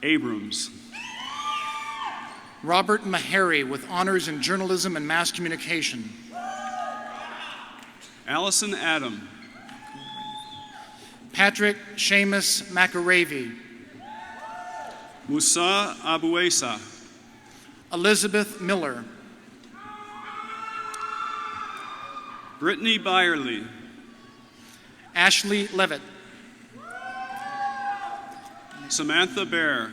Abrams. Robert Meharry with honors in journalism and mass communication. Allison Adam. Patrick Seamus McAravey. Musa Abuesa. Elizabeth Miller. Brittany Byerly. Ashley Levitt. Samantha Bear.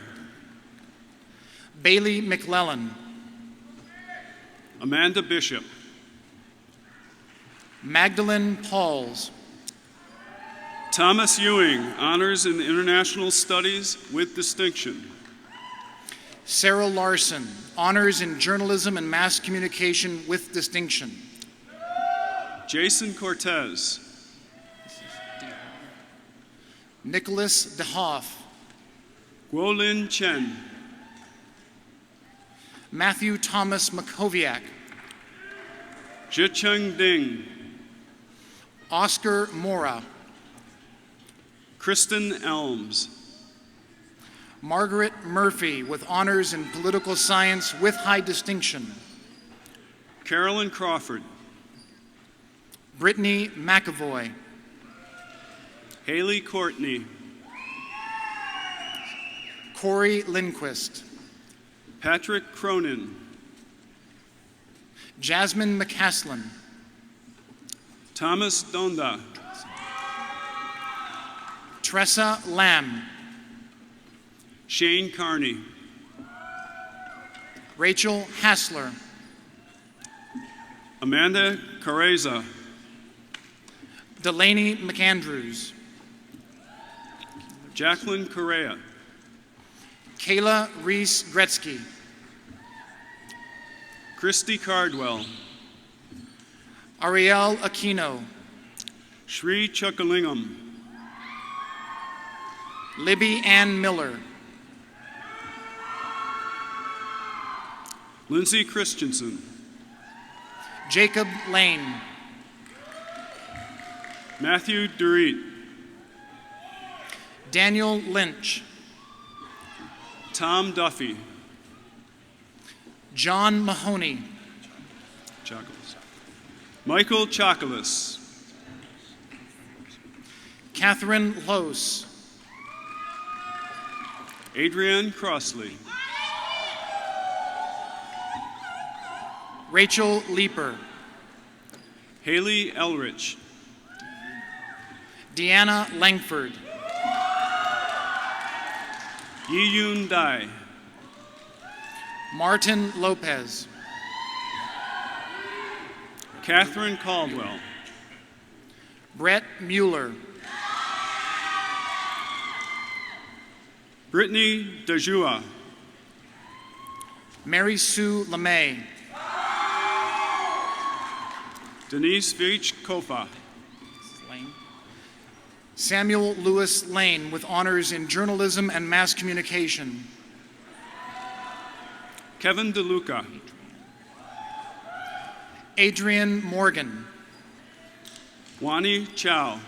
Bailey McClellan. Amanda Bishop. Magdalene Pauls. Thomas Ewing, Honors in International Studies with distinction. Sarah Larson, Honors in Journalism and Mass Communication with distinction. Jason Cortez. Nicholas DeHoff. Guolin Chen. Matthew Thomas Makoviak. Zhicheng Ding. Oscar Mora. Kristen Elms. Margaret Murphy with honors in political science with high distinction. Carolyn Crawford. Brittany McAvoy. Haley Courtney. Corey Lindquist. Patrick Cronin. Jasmine McCaslin. Thomas Donda. Tressa Lamb. Shane Carney. Rachel Hassler. Amanda Careza. Delaney McAndrews. Jacqueline Correa. Kayla Reese Gretzky. Christy Cardwell. Ariel Aquino. Shri Chuckalingam. Libby Ann Miller. Lindsay Christensen. Jacob Lane. Matthew Dorit. Daniel Lynch. Tom Duffy. John Mahoney. Chocolus. Michael Chocolus. Catherine Lose. Adrienne Crossley. Rachel Leeper. Haley Elrich. Deanna Langford. Yi-Yoon Dai. Martin Lopez. Catherine Caldwell. Brett Mueller. Brittany Dejua. Mary Sue LeMay. Denise Veach Kofa. Samuel Lewis Lane with honors in journalism and mass communication. Kevin DeLuca. Adrian Morgan. Wani Chow.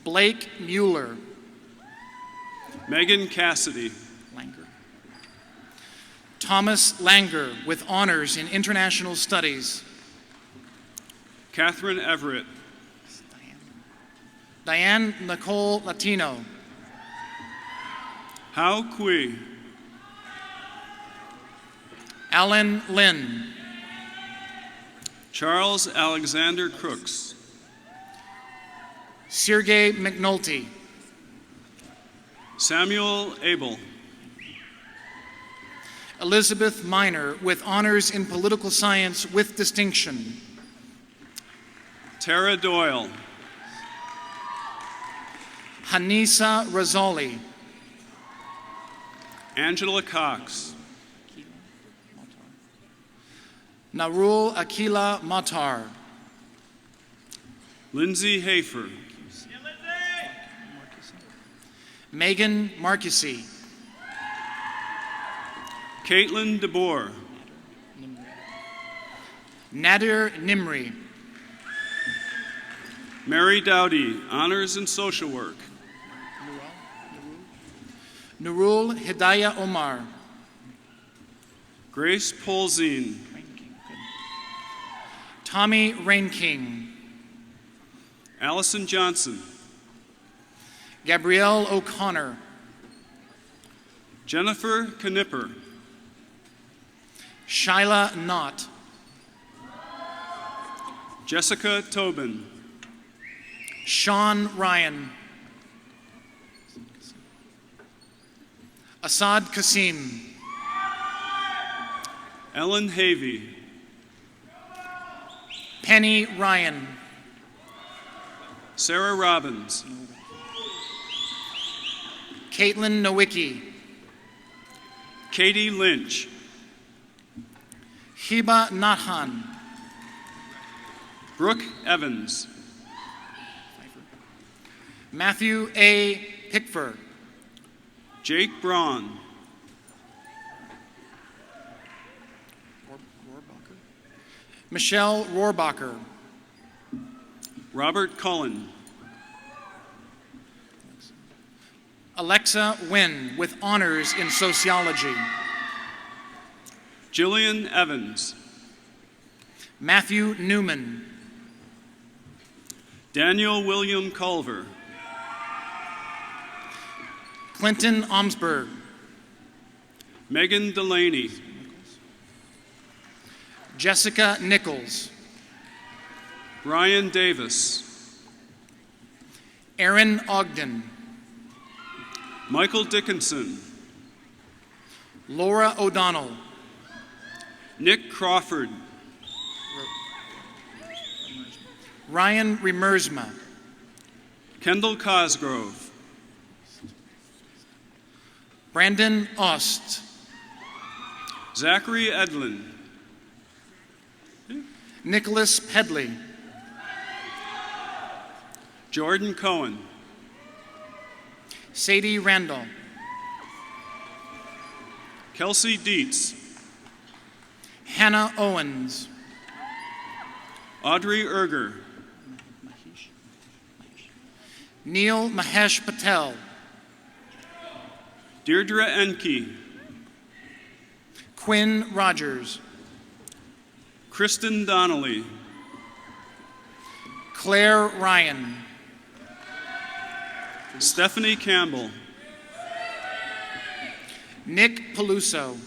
Blake Mueller. Megan Cassidy. Langer. Thomas Langer with honors in international studies. Catherine Everett. Diane Nicole Latino. Hao Kui. Alan Lynn. Charles Alexander Crooks. Sergey McNulty. Samuel Abel. Elizabeth Minor with honors in political science with distinction. Tara Doyle. Hanisa Razali. Angela Cox. Narul Akila Matar. Lindsay Hafer. Megan Marquesi. Caitlin DeBoer. Nadir Nimri. Mary Dowdy, Honors in Social Work. Nurul Hidayah Omar. Grace Polzine. Tommy Rainking. Allison Johnson. Gabrielle O'Connor, Jennifer Knipper, Shyla Knott, Jessica Tobin, Sean Ryan, Asad Kasim, Ellen Havey, Penny Ryan, Sarah Robbins, Caitlin Nowicki, Katie Lynch, Hiba Nathan, Brooke Evans, Matthew A. Pickford, Jake Braun, Michelle Rohrbacher, Robert Cullen, Alexa Wynn with honors in sociology, Jillian Evans, Matthew Newman, Daniel William Culver, Clinton Omsberg, Megan Delaney, Jessica Nichols, Brian Davis, Aaron Ogden, Michael Dickinson, Laura O'Donnell, Nick Crawford, Ryan Remersma, Kendall Cosgrove, Brandon Ost, Zachary Edlin, Nicholas Pedley, Jordan Cohen, Sadie Randall, Kelsey Dietz, Hannah Owens, Audrey Erger, Neil Mahesh Patel, Deirdre Enke, Quinn Rogers, Kristen Donnelly, Claire Ryan, Stephanie Campbell, Nick Peluso,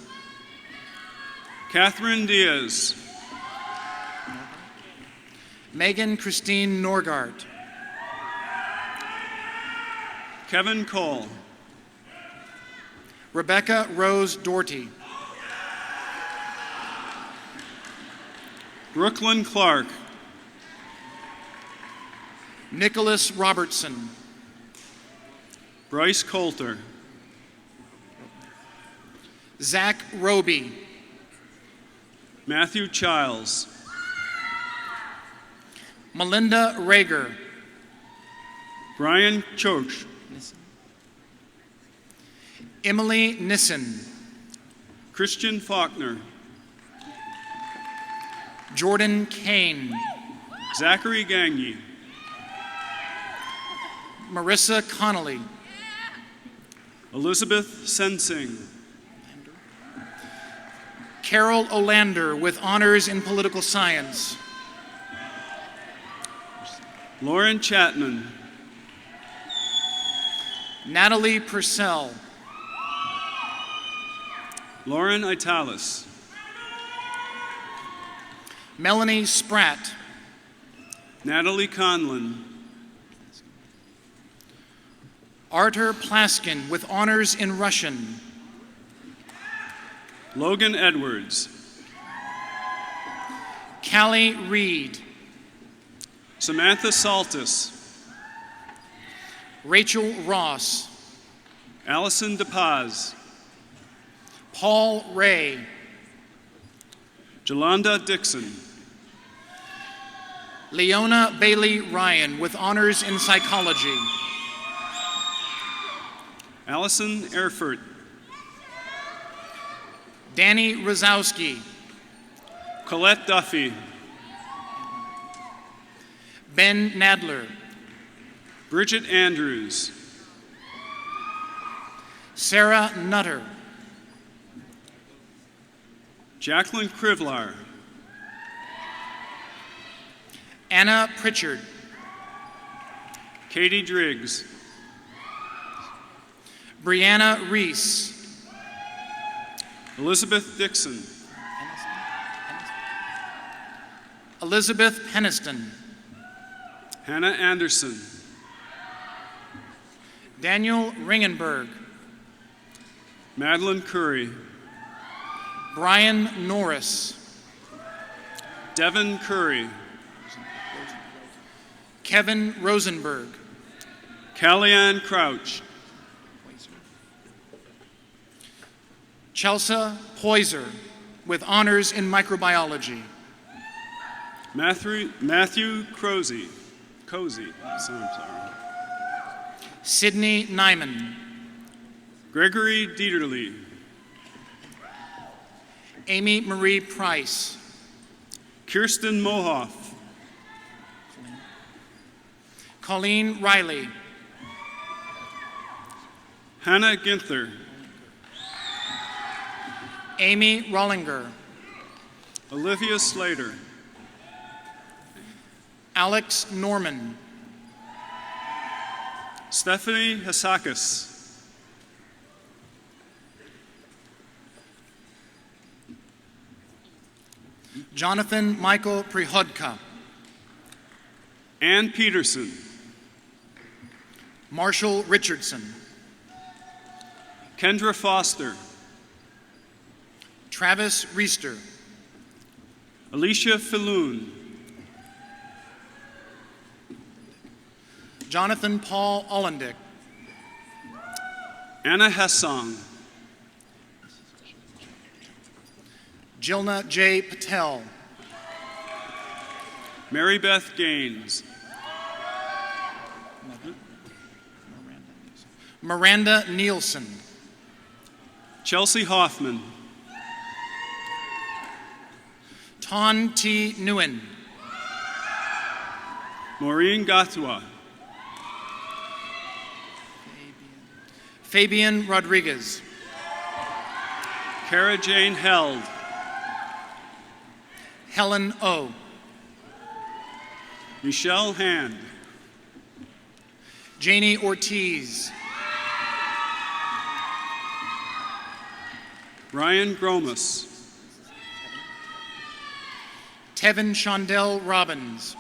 Catherine Diaz, Megan Christine Norgart, Kevin Cole, Rebecca Rose Doherty, Brooklyn Clark, Nicholas Robertson, Bryce Coulter, Zach Roby, Matthew Childs, Melinda Rager, Brian Choch, Emily Nissen, Christian Faulkner, Jordan Kane, Zachary Gangi, Marissa Connolly, Elizabeth Sensing, Carol Olander with honors in political science, Lauren Chapman, Natalie Purcell, Lauren Italis, Melanie Spratt, Natalie Conlon, Artur Plaskin with honors in Russian, Logan Edwards, Callie Reed, Samantha Saltis, Rachel Ross, Allison DePaz, Paul Ray, Jolanda Dixon, Leona Bailey Ryan with honors in psychology, Allison Erfurt, Danny Rozowski, Colette Duffy, Ben Nadler, Bridget Andrews, Sarah Nutter, Jacqueline Krivlar, Anna Pritchard, Katie Driggs, Brianna Reese. Elizabeth Dixon. Elizabeth Henniston. Hannah Anderson. Daniel Ringenberg. Madeline Curry. Brian Norris. Devin Curry. Kevin Rosenberg. Kellyanne Crouch. Chelsea Poyser, with honors in microbiology. Matthew Cozy. Sydney Nyman. Gregory Dieterle. Amy Marie Price. Kirsten Mohoff. Colleen Riley. Hannah Ginther. Amy Rollinger. Olivia Slater. Alex Norman. Stephanie Hasakis. Jonathan Michael Prihodka. Ann Peterson. Marshall Richardson. Kendra Foster. Travis Reister. Alicia Filloon. Jonathan Paul Ollendick. Anna Hessong. Jilna J. Patel. Mary Beth Gaines. Miranda Nielsen. Chelsea Hoffman. Ton T. Nguyen. Maureen Gatua. Fabian Rodriguez. Cara Jane Held. Helen O. Michelle Hand. Janie Ortiz. Ryan Gromas. Tevin Shondell Robbins.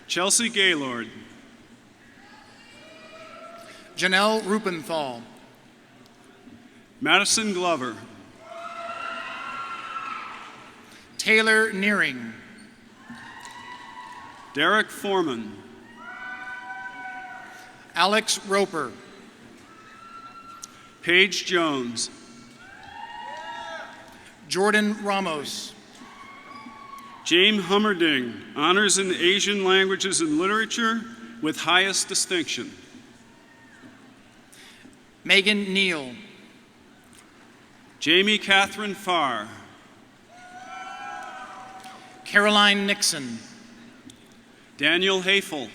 Chelsea Gaylord. Janelle Rupenthal. Madison Glover. Taylor Nearing. Derek Foreman. Alex Roper. Paige Jones. Jordan Ramos. James Hummerding, honors in Asian languages and literature with highest distinction. Megan Neal. Jamie Catherine Farr. Caroline Nixon. Daniel Hafel.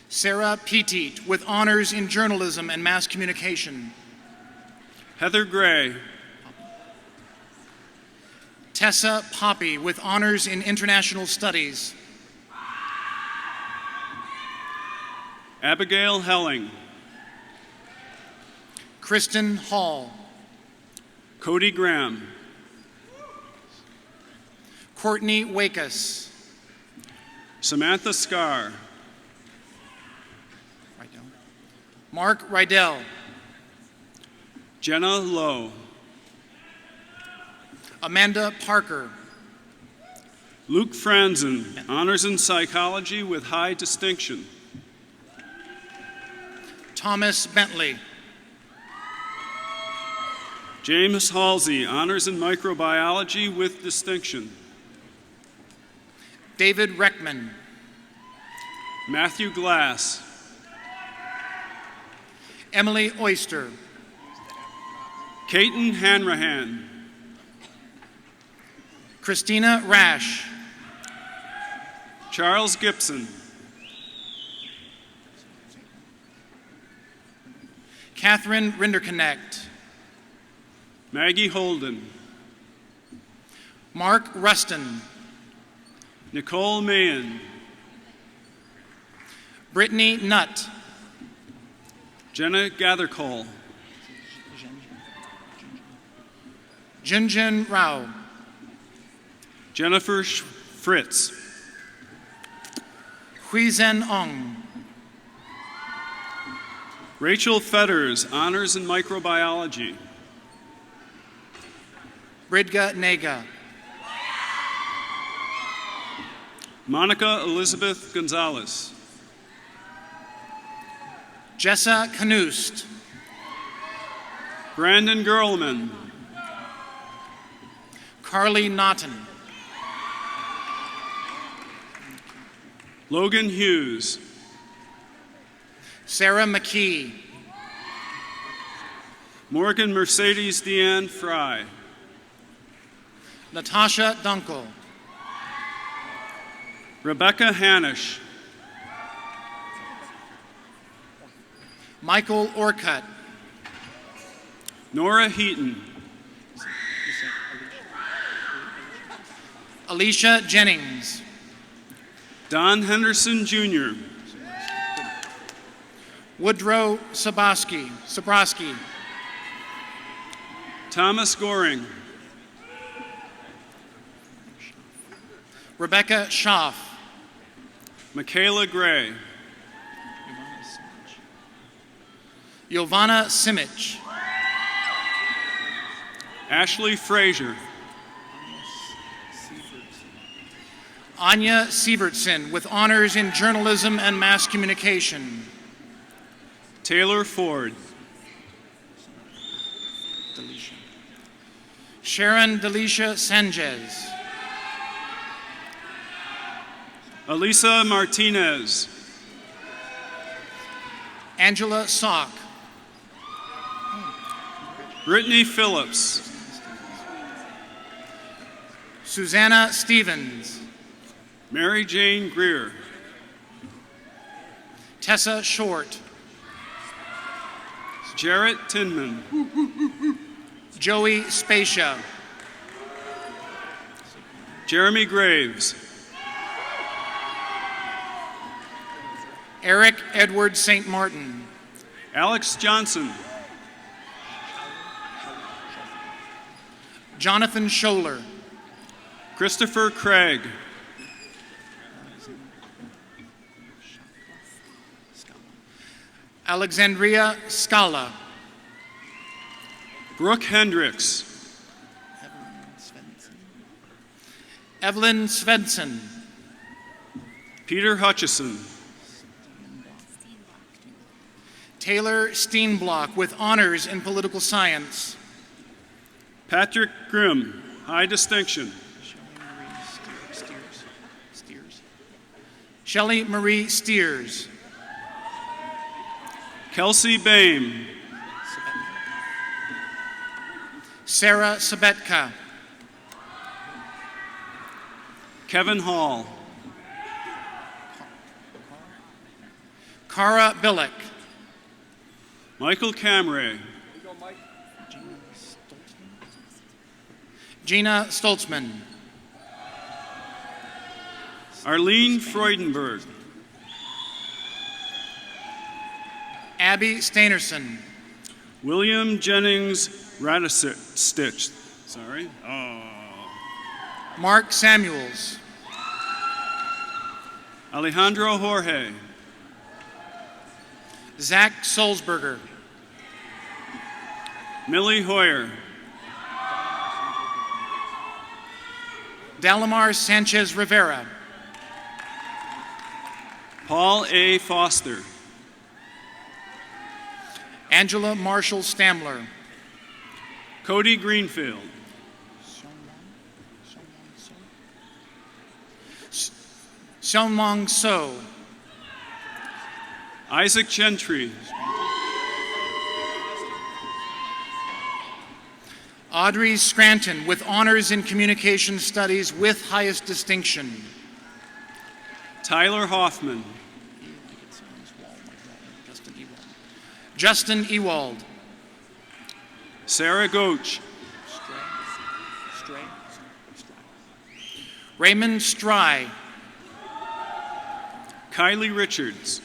Sarah Petit, with honors in journalism and mass communication. Heather Gray. Tessa Poppy, with honors in international studies. Abigail Helling. Kristen Hall. Cody Graham. Courtney Wakus. Samantha Scarr. Mark Rydell. Jenna Lowe. Amanda Parker. Luke Franzen, honors in psychology with high distinction. Thomas Bentley. James Halsey, honors in microbiology with distinction. David Reckman. Matthew Glass. Emily Oyster. Caton Hanrahan. Christina Rash. Charles Gibson. Catherine Rinderknecht. Maggie Holden. Mark Rustin. Nicole Mahan, Brittany Nutt, Jenna Gathercole, Junjun Rao, Jennifer Fritz, Huizen Ong, Rachel Fetters, Honors in Microbiology, Bridga Nega, Monica Elizabeth Gonzalez, Jessa Knust, Brandon Gerlman, Carly Naughton, Logan Hughes, Sarah McKee, Morgan Mercedes Deanne Fry, Natasha Dunkel, Rebecca Hanisch, Michael Orcutt, Nora Heaton, Alicia Jennings, Don Henderson Jr., Woodrow Sabrowski, Thomas Goring, Rebecca Schaff, Michaela Gray, Giovanna Simic, Ashley Frazier, Anya Sievertson with honors in journalism and mass communication, Taylor Ford, Sharon Delisha Sanchez, Elisa Martinez, Angela Sock, Brittany Phillips, Susanna Stevens, Mary Jane Greer, Tessa Short, Jarrett Tinman, Joey Spacia, Jeremy Graves, Eric Edward St. Martin, Alex Johnson, Jonathan Scholler, Christopher Craig, Alexandria Scala, Brooke Hendricks, Evelyn Svensson, Peter Hutchison, Taylor Steenblock with honors in political science, Patrick Grimm, high distinction, Shelley Marie Steers, Kelsey Bame, Sarah Sabetka, Kevin Hall, Cara Billick, Michael Camray, Gina Stoltzman, Arlene Freudenberg, Abby Steinerson, William Jennings Radistich, Mark Samuels, Alejandro Jorge, Zach Solzberger, Millie Hoyer, Dalamar Sanchez Rivera, Paul A. Foster, Angela Marshall Stamler, Cody Greenfield, Xiaomong So, Isaac Gentry, Audrey Scranton with honors in communication studies with highest distinction, Tyler Hoffman, Justin Ewald, Sarah Goach, Raymond Stry, Kylie Richards.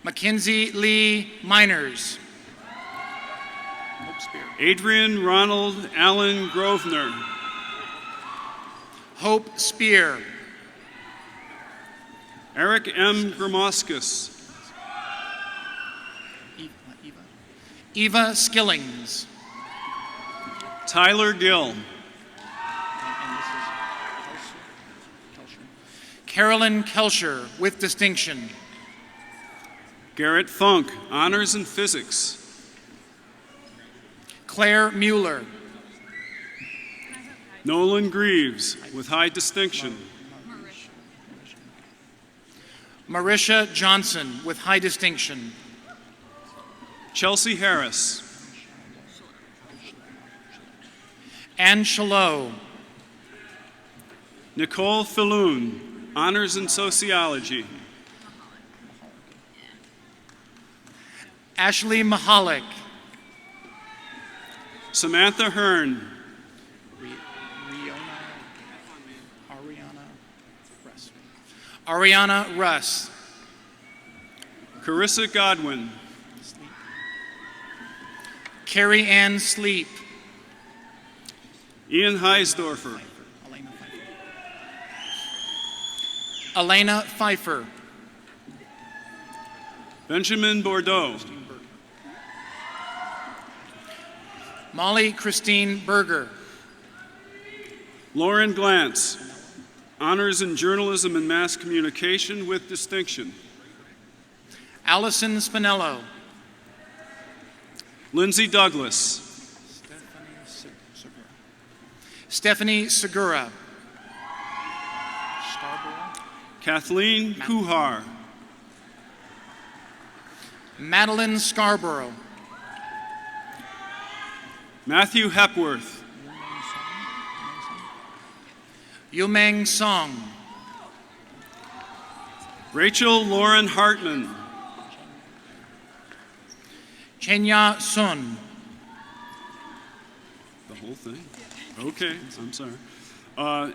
Mackenzie Lee Miners. Adrian Ronald Allen Grosvenor. Hope Spear. Eric M. Gromoskus. Eva Skillings. Tyler Gill. Carolyn Kelscher with distinction. Garrett Funk, honors in physics. Claire Mueller. Nolan Greaves, with high distinction. Marisha Johnson with high distinction. Chelsea Harris. Anne Shalot. Nicole Filloon, honors in sociology. Ashley Mahalik. Samantha Hearn. Ariana Russ. Carissa Godwin. Carrie Ann Sleep. Ian Heisdorfer. Elena Pfeiffer. Benjamin Bordeaux. Molly Christine Berger. Lauren Glantz, honors in journalism and mass communication with distinction. Allison Spinello. Lindsay Douglas. Stephanie Segura. Kathleen Kuhar. Madeline Scarborough. Matthew Hepworth. Yumeng Song. Rachel Lauren Hartman. Chenya Sun. The whole thing? Okay, I'm sorry.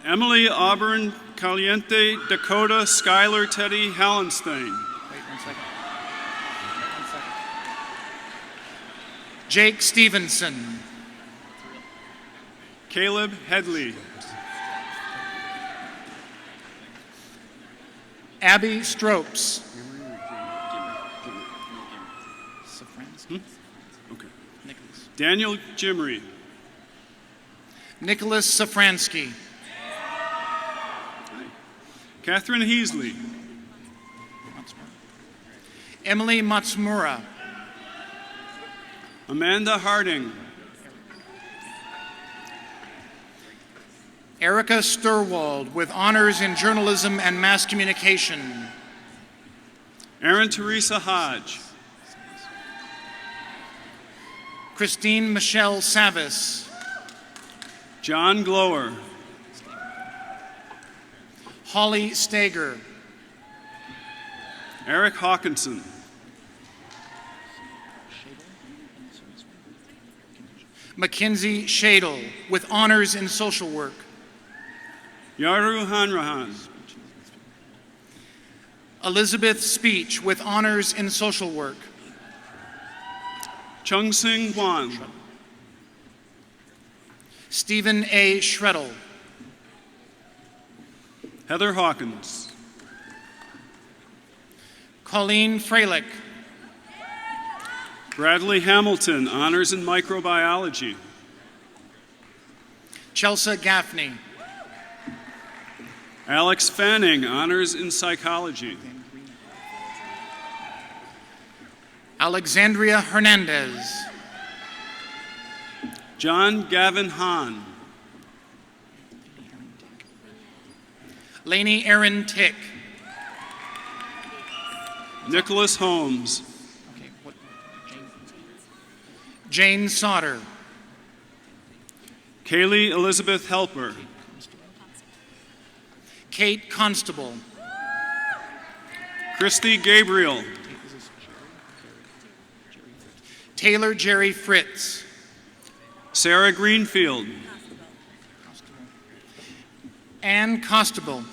Emily Auburn Caliente Dakota Skylar Teddy Hallenstein. Wait 1 second. Jake Stevenson. Caleb Headley. Abby Stropes. Okay. Daniel Jimry. Nicholas Safransky. Catherine Heasley. Emily Matsumura. Amanda Harding. Erica Sturwald with honors in journalism and mass communication. Erin Teresa Hodge. Christine Michelle Savis. John Glower. Holly Stager. Eric Hawkinson. Mackenzie Shadle with honors in social work. Yaru Hanrahan. Elizabeth Speech with honors in social work. Chung Sing Hwan. Stephen A. Shreddle. Heather Hawkins. Colleen Freilich. Bradley Hamilton, honors in microbiology. Chelsea Gaffney. Alex Fanning, honors in psychology. Alexandria Hernandez. John Gavin Hahn. Lainey Aaron Tick. Nicholas Holmes. Jane Sauter. Kaylee Elizabeth Helper. Kate Constable. Christy Gabriel. Taylor Jerry Fritz. Sarah Greenfield. Ann Costable,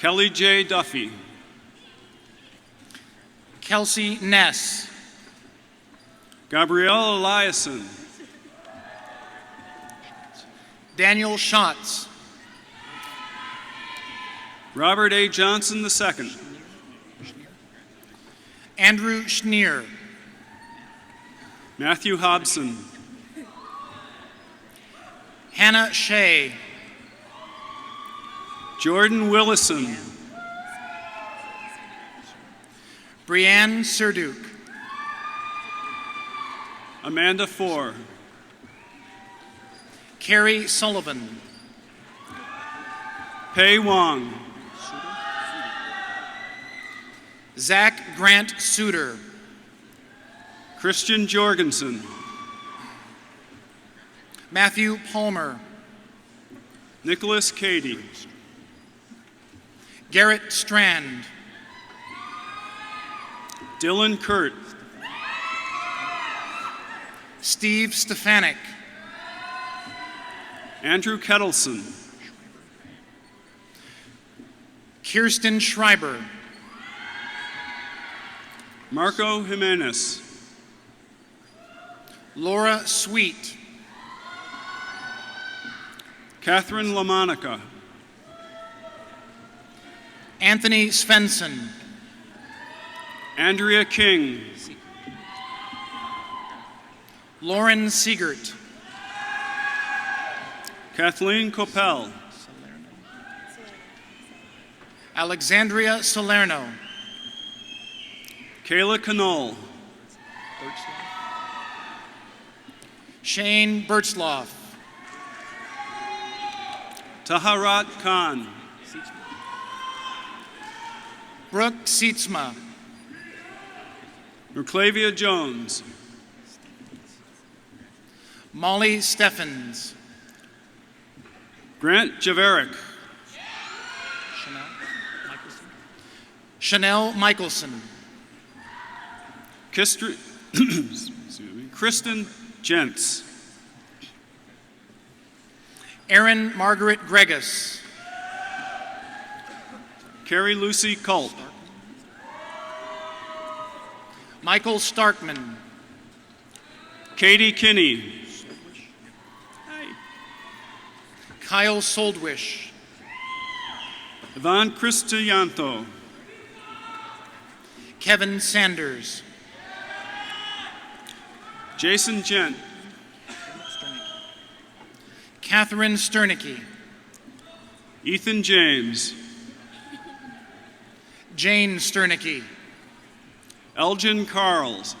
Kelly J. Duffy, Kelsey Ness, Gabrielle Eliason, Daniel Schatz, Robert A. Johnson II, Andrew Schneer, Matthew Hobson, Hannah Shea, Jordan Willison, Brianne Serduk, Amanda Four, Carrie Sullivan, Pei Wong, Zach Grant Suter, Christian Jorgensen, Matthew Palmer, Nicholas Cady, Garrett Strand, Dylan Kurt, Steve Stefanik, Andrew Kettleson, Kirsten Schreiber, Marco Jimenez, Laura Sweet, Catherine LaMonica, Anthony Svensson, Andrea King, Lauren Siegert, Kathleen Coppell, Alexandria Salerno, Kayla Knoll, Shane Birchloff, Taharat Khan, Brooke Sietsma, Merclavia Jones, Molly Steffens, Grant Javerick, Chanel Michelson, Kristen Gents, Erin Margaret Gregus, Carrie Lucy Culp, Michael Starkman, Katie Kinney, Kyle Soldwish, Yvonne Cristianto, Kevin Sanders, Jason Gent, Catherine Sternicki, Ethan James, Jane Sternicki, Elgin Carls,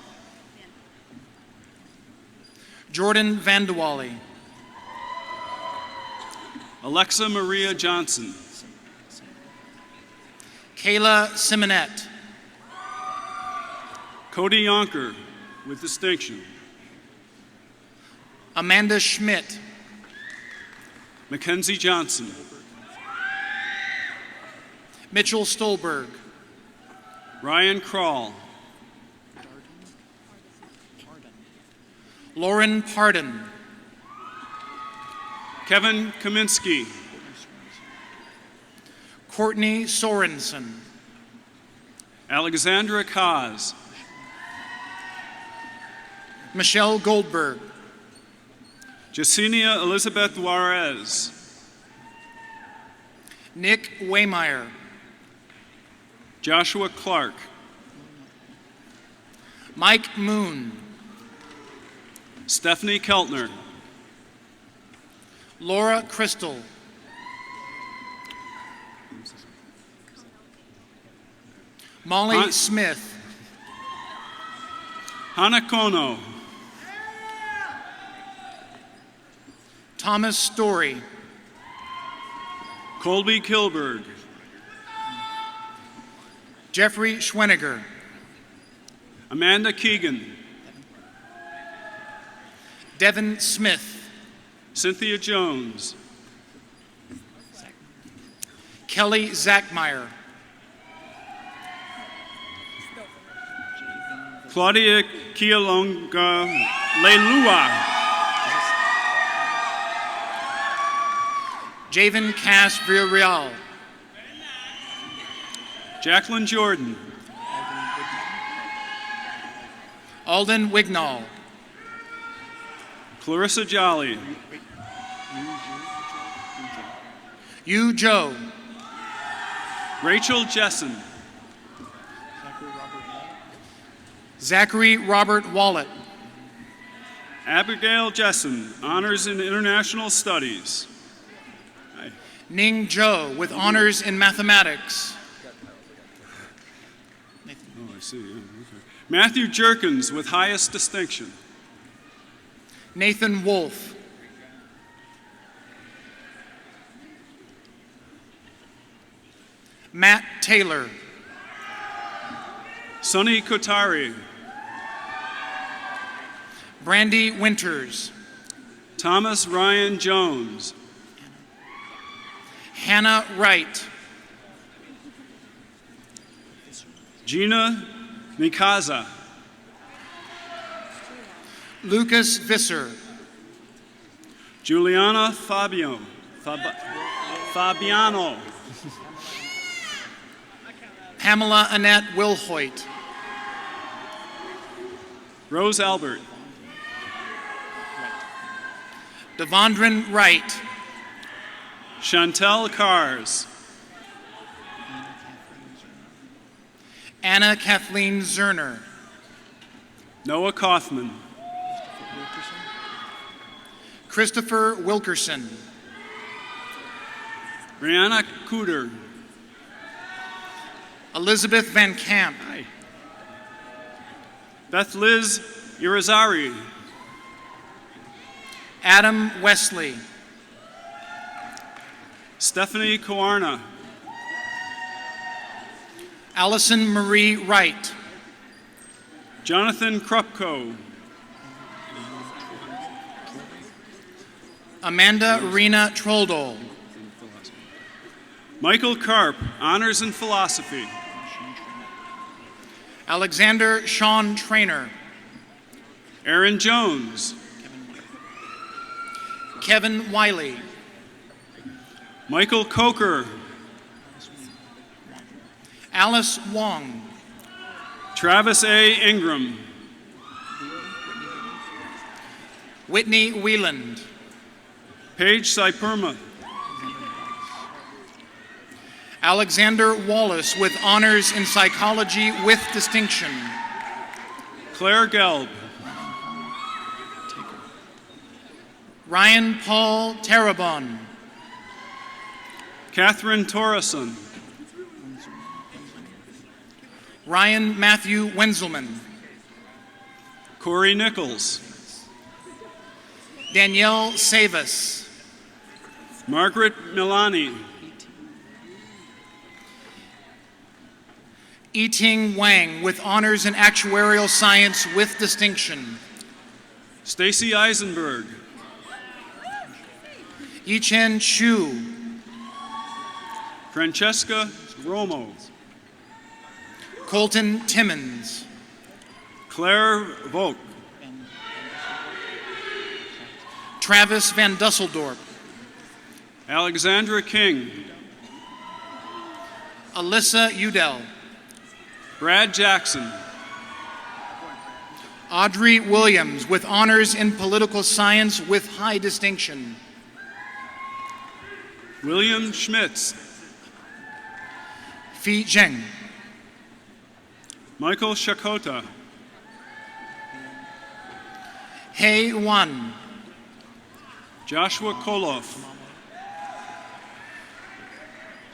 Jordan Vandewally, Alexa Maria Johnson, Kayla Simonette, Cody Yonker with distinction, Amanda Schmidt, Mackenzie Johnson, Mitchell Stolberg, Ryan Krall, Lauren Pardon, Kevin Kaminsky, Courtney Sorensen, Alexandra Kaz, Michelle Goldberg, Jasenia Elizabeth Juarez, Nick Waymeyer, Joshua Clark, Mike Moon, Stephanie Keltner, Laura Crystal, Molly Smith, Hana Kono, Thomas Story, Colby Kilberg, Jeffrey Schweniger, Amanda Keegan, Devin Smith, Cynthia Jones, Kelly Zachmeyer, Claudia Kialonga Leilua, Javen Cass Villarreal. Jacqueline Jordan. Alden Wignall. Clarissa Jolly. Yu Joe. Rachel Jessen. Zachary Robert Wallet. Abigail Jessen, Honors in International Studies. Hi. Ning Zhou with honors in mathematics. Oh, I see. Yeah, okay. Matthew Jerkins with highest distinction. Nathan Wolf. Matt Taylor. Sunny Kotari. Brandy Winters. Thomas Ryan Jones. Hannah Wright. Gina Mikaza. Lucas Visser. Juliana Fabiano. Pamela Annette Wilhoit. Rose Albert. Devondren Wright. Chantel Cars. Anna Kathleen Zerner. Noah Kaufman. Christopher Wilkerson. Brianna Cooter. Elizabeth Van Camp. Hi. Beth Liz Irizarry. Adam Wesley. Stephanie Koarna. Allison Marie Wright. Jonathan Krupko. Amanda Rena Troldol. Michael Karp, Honors in Philosophy. Alexander Sean Trainer. Aaron Jones. Kevin Wiley. Michael Coker. Alice Wong. Travis A. Ingram. Whitney Wieland. Paige Saipurma. Alexander Wallace with honors in psychology with distinction. Claire Gelb. Ryan Paul Terrebonne. Catherine Torreson. Ryan Matthew Wenzelman. Corey Nichols. Danielle Savas. Margaret Milani. Yiting Wang with honors in actuarial science with distinction. Stacy Eisenberg. Yichen Chu. Francesca Romo. Colton Timmons. Claire Volk. Travis Van Dusseldorp. Alexandra King. Alyssa Udell. Brad Jackson. Audrey Williams with honors in political science with high distinction. William Schmitz. Fi Zheng. Michael Shakota. Hei Wan. Joshua Koloff.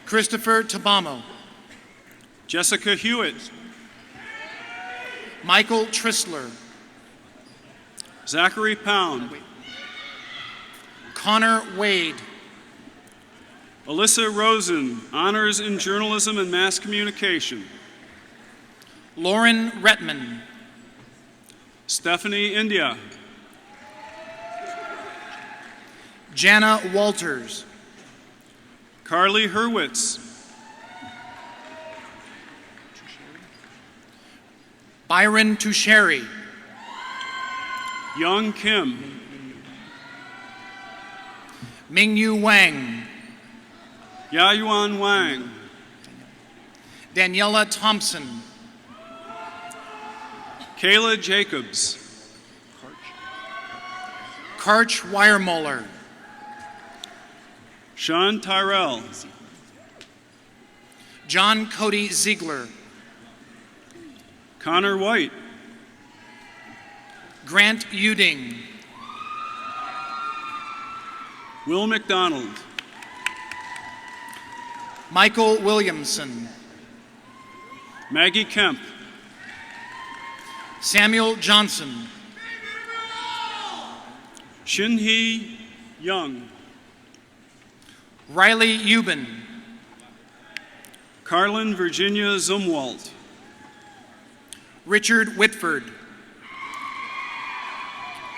Christopher Tabamo. Jessica Hewitt. Michael Tristler. Zachary Pound. Connor Wade. Alyssa Rosen, Honors in Journalism and Mass Communication. Lauren Retman. Stephanie India. Jana Walters. Carly Hurwitz. Byron Tusheri. Young Kim. Mingyu Wang. Yayuan Wang, Daniela Thompson, Kayla Jacobs, Karch Weiermuller, Sean Tyrell, John Cody Ziegler, Connor White, Grant Uding, Will McDonald, Michael Williamson, Maggie Kemp, Samuel Johnson, Shinhee Young, Riley Euban, Carlin Virginia Zumwalt, Richard Whitford,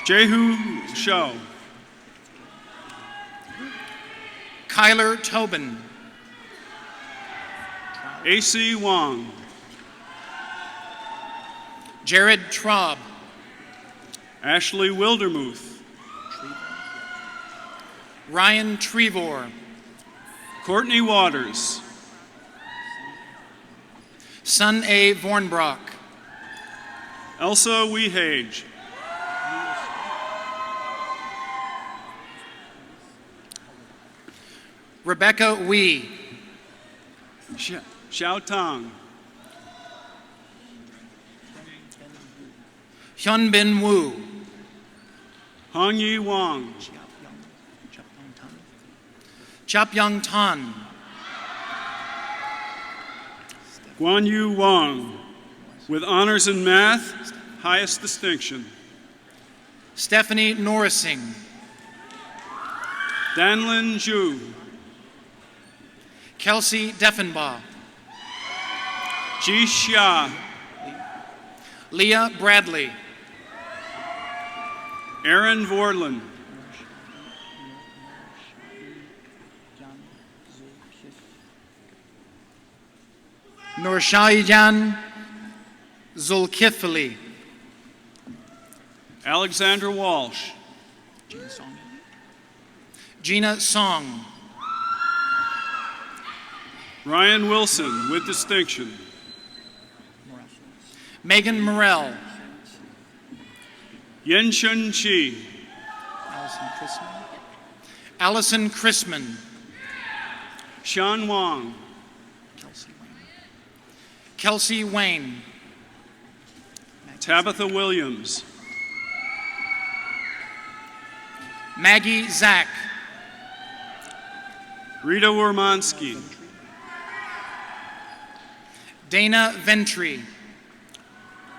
Jehu Shao, Kyler Tobin, A.C. Wong, Jared Traub, Ashley Wildermuth, Ryan Trevor, Courtney Waters, Sun A. Vornbrock, Elsa Wehage, Rebecca Wee, Xiao Tang, Hyunbin Woo, Hong Yi Wong, Chapyong Tan, Guan Yu Wong, with honors in math, highest distinction, Stephanie Norrising, Danlin Zhu, Kelsey Deffenbaugh, Ji Xia, Leah Bradley, Aaron Vorlin, Norshahijan Zulkifli, Alexandra Walsh, Gina Song, Ryan Wilson, with distinction, Megan Morell, Yenshun Chi, Allison Chrisman, Sean Wong, Kelsey Wayne, Tabitha Williams, Maggie Zach, Rita Wormansky, Dana Ventry,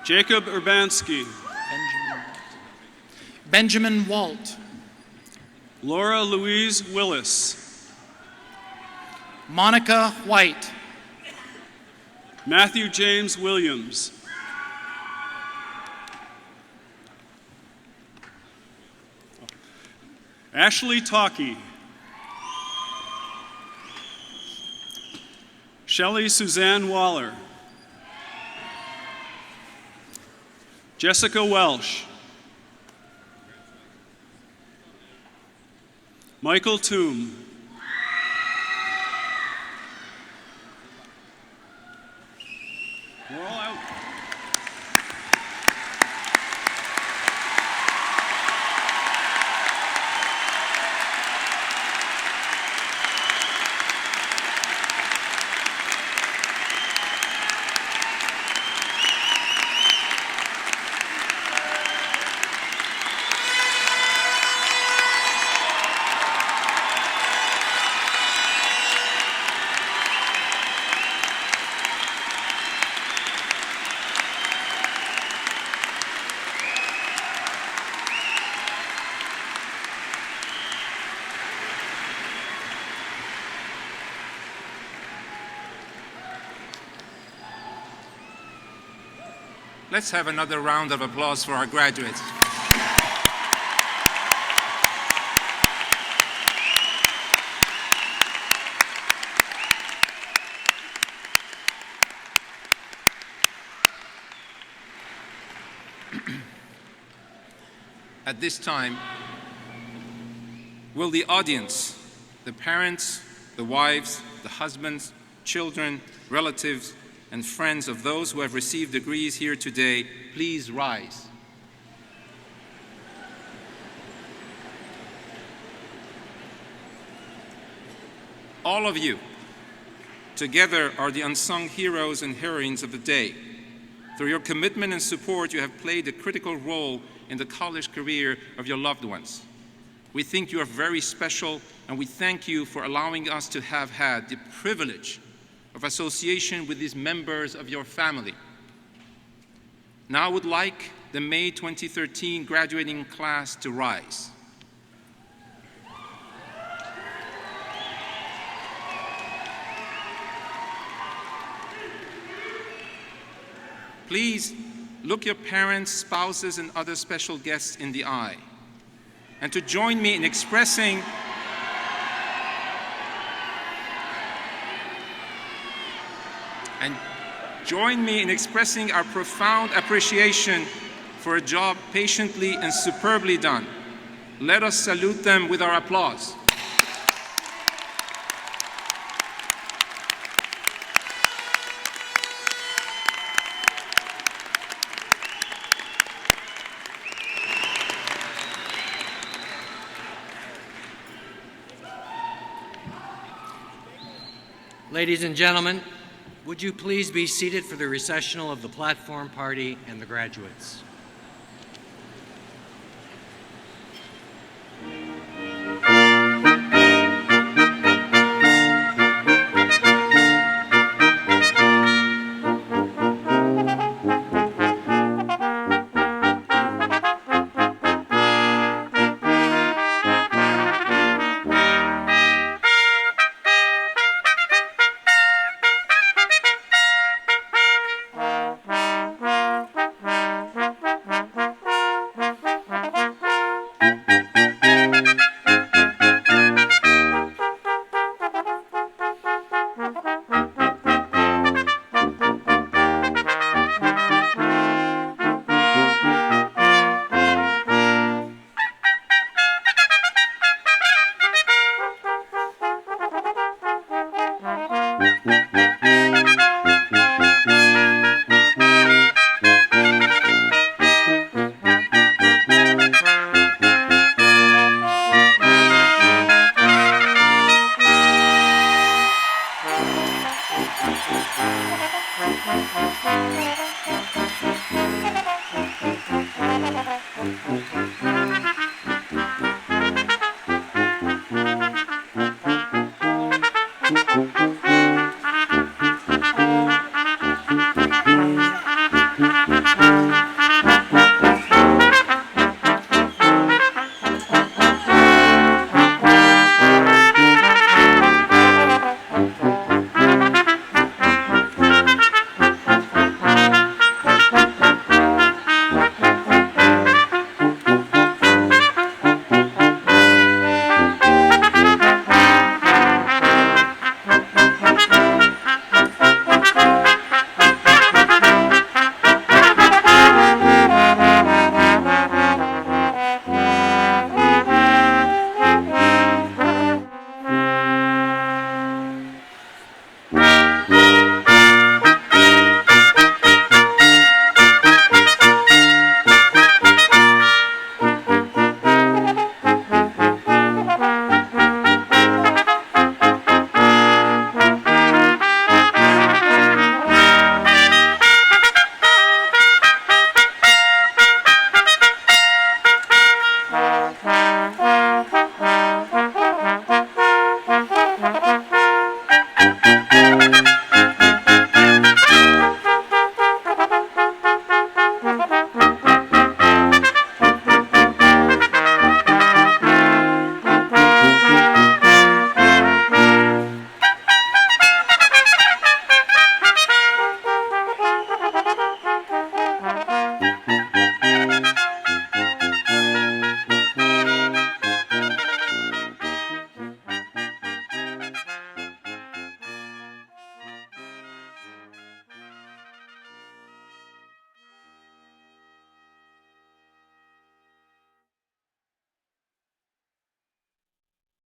Jacob Urbanski, Benjamin Walt, Laura Louise Willis, Monica White, Matthew James Williams, Ashley Talkie, Shelley Suzanne Waller, Jessica Welsh, Michael Toom, we're all out. Let's have another round of applause for our graduates. At this time, will the audience, the parents, the wives, the husbands, children, relatives, and friends of those who have received degrees here today, please rise. All of you, together, are the unsung heroes and heroines of the day. Through your commitment and support, you have played a critical role in the college career of your loved ones. We think you are very special, and we thank you for allowing us to have had the privilege of association with these members of your family. Now I would like the May 2013 graduating class to rise. Please look your parents, spouses, and other special guests in the eye, and to join me in expressing our profound appreciation for a job patiently and superbly done. Let us salute them with our applause. Ladies and gentlemen, would you please be seated for the recessional of the platform party and the graduates?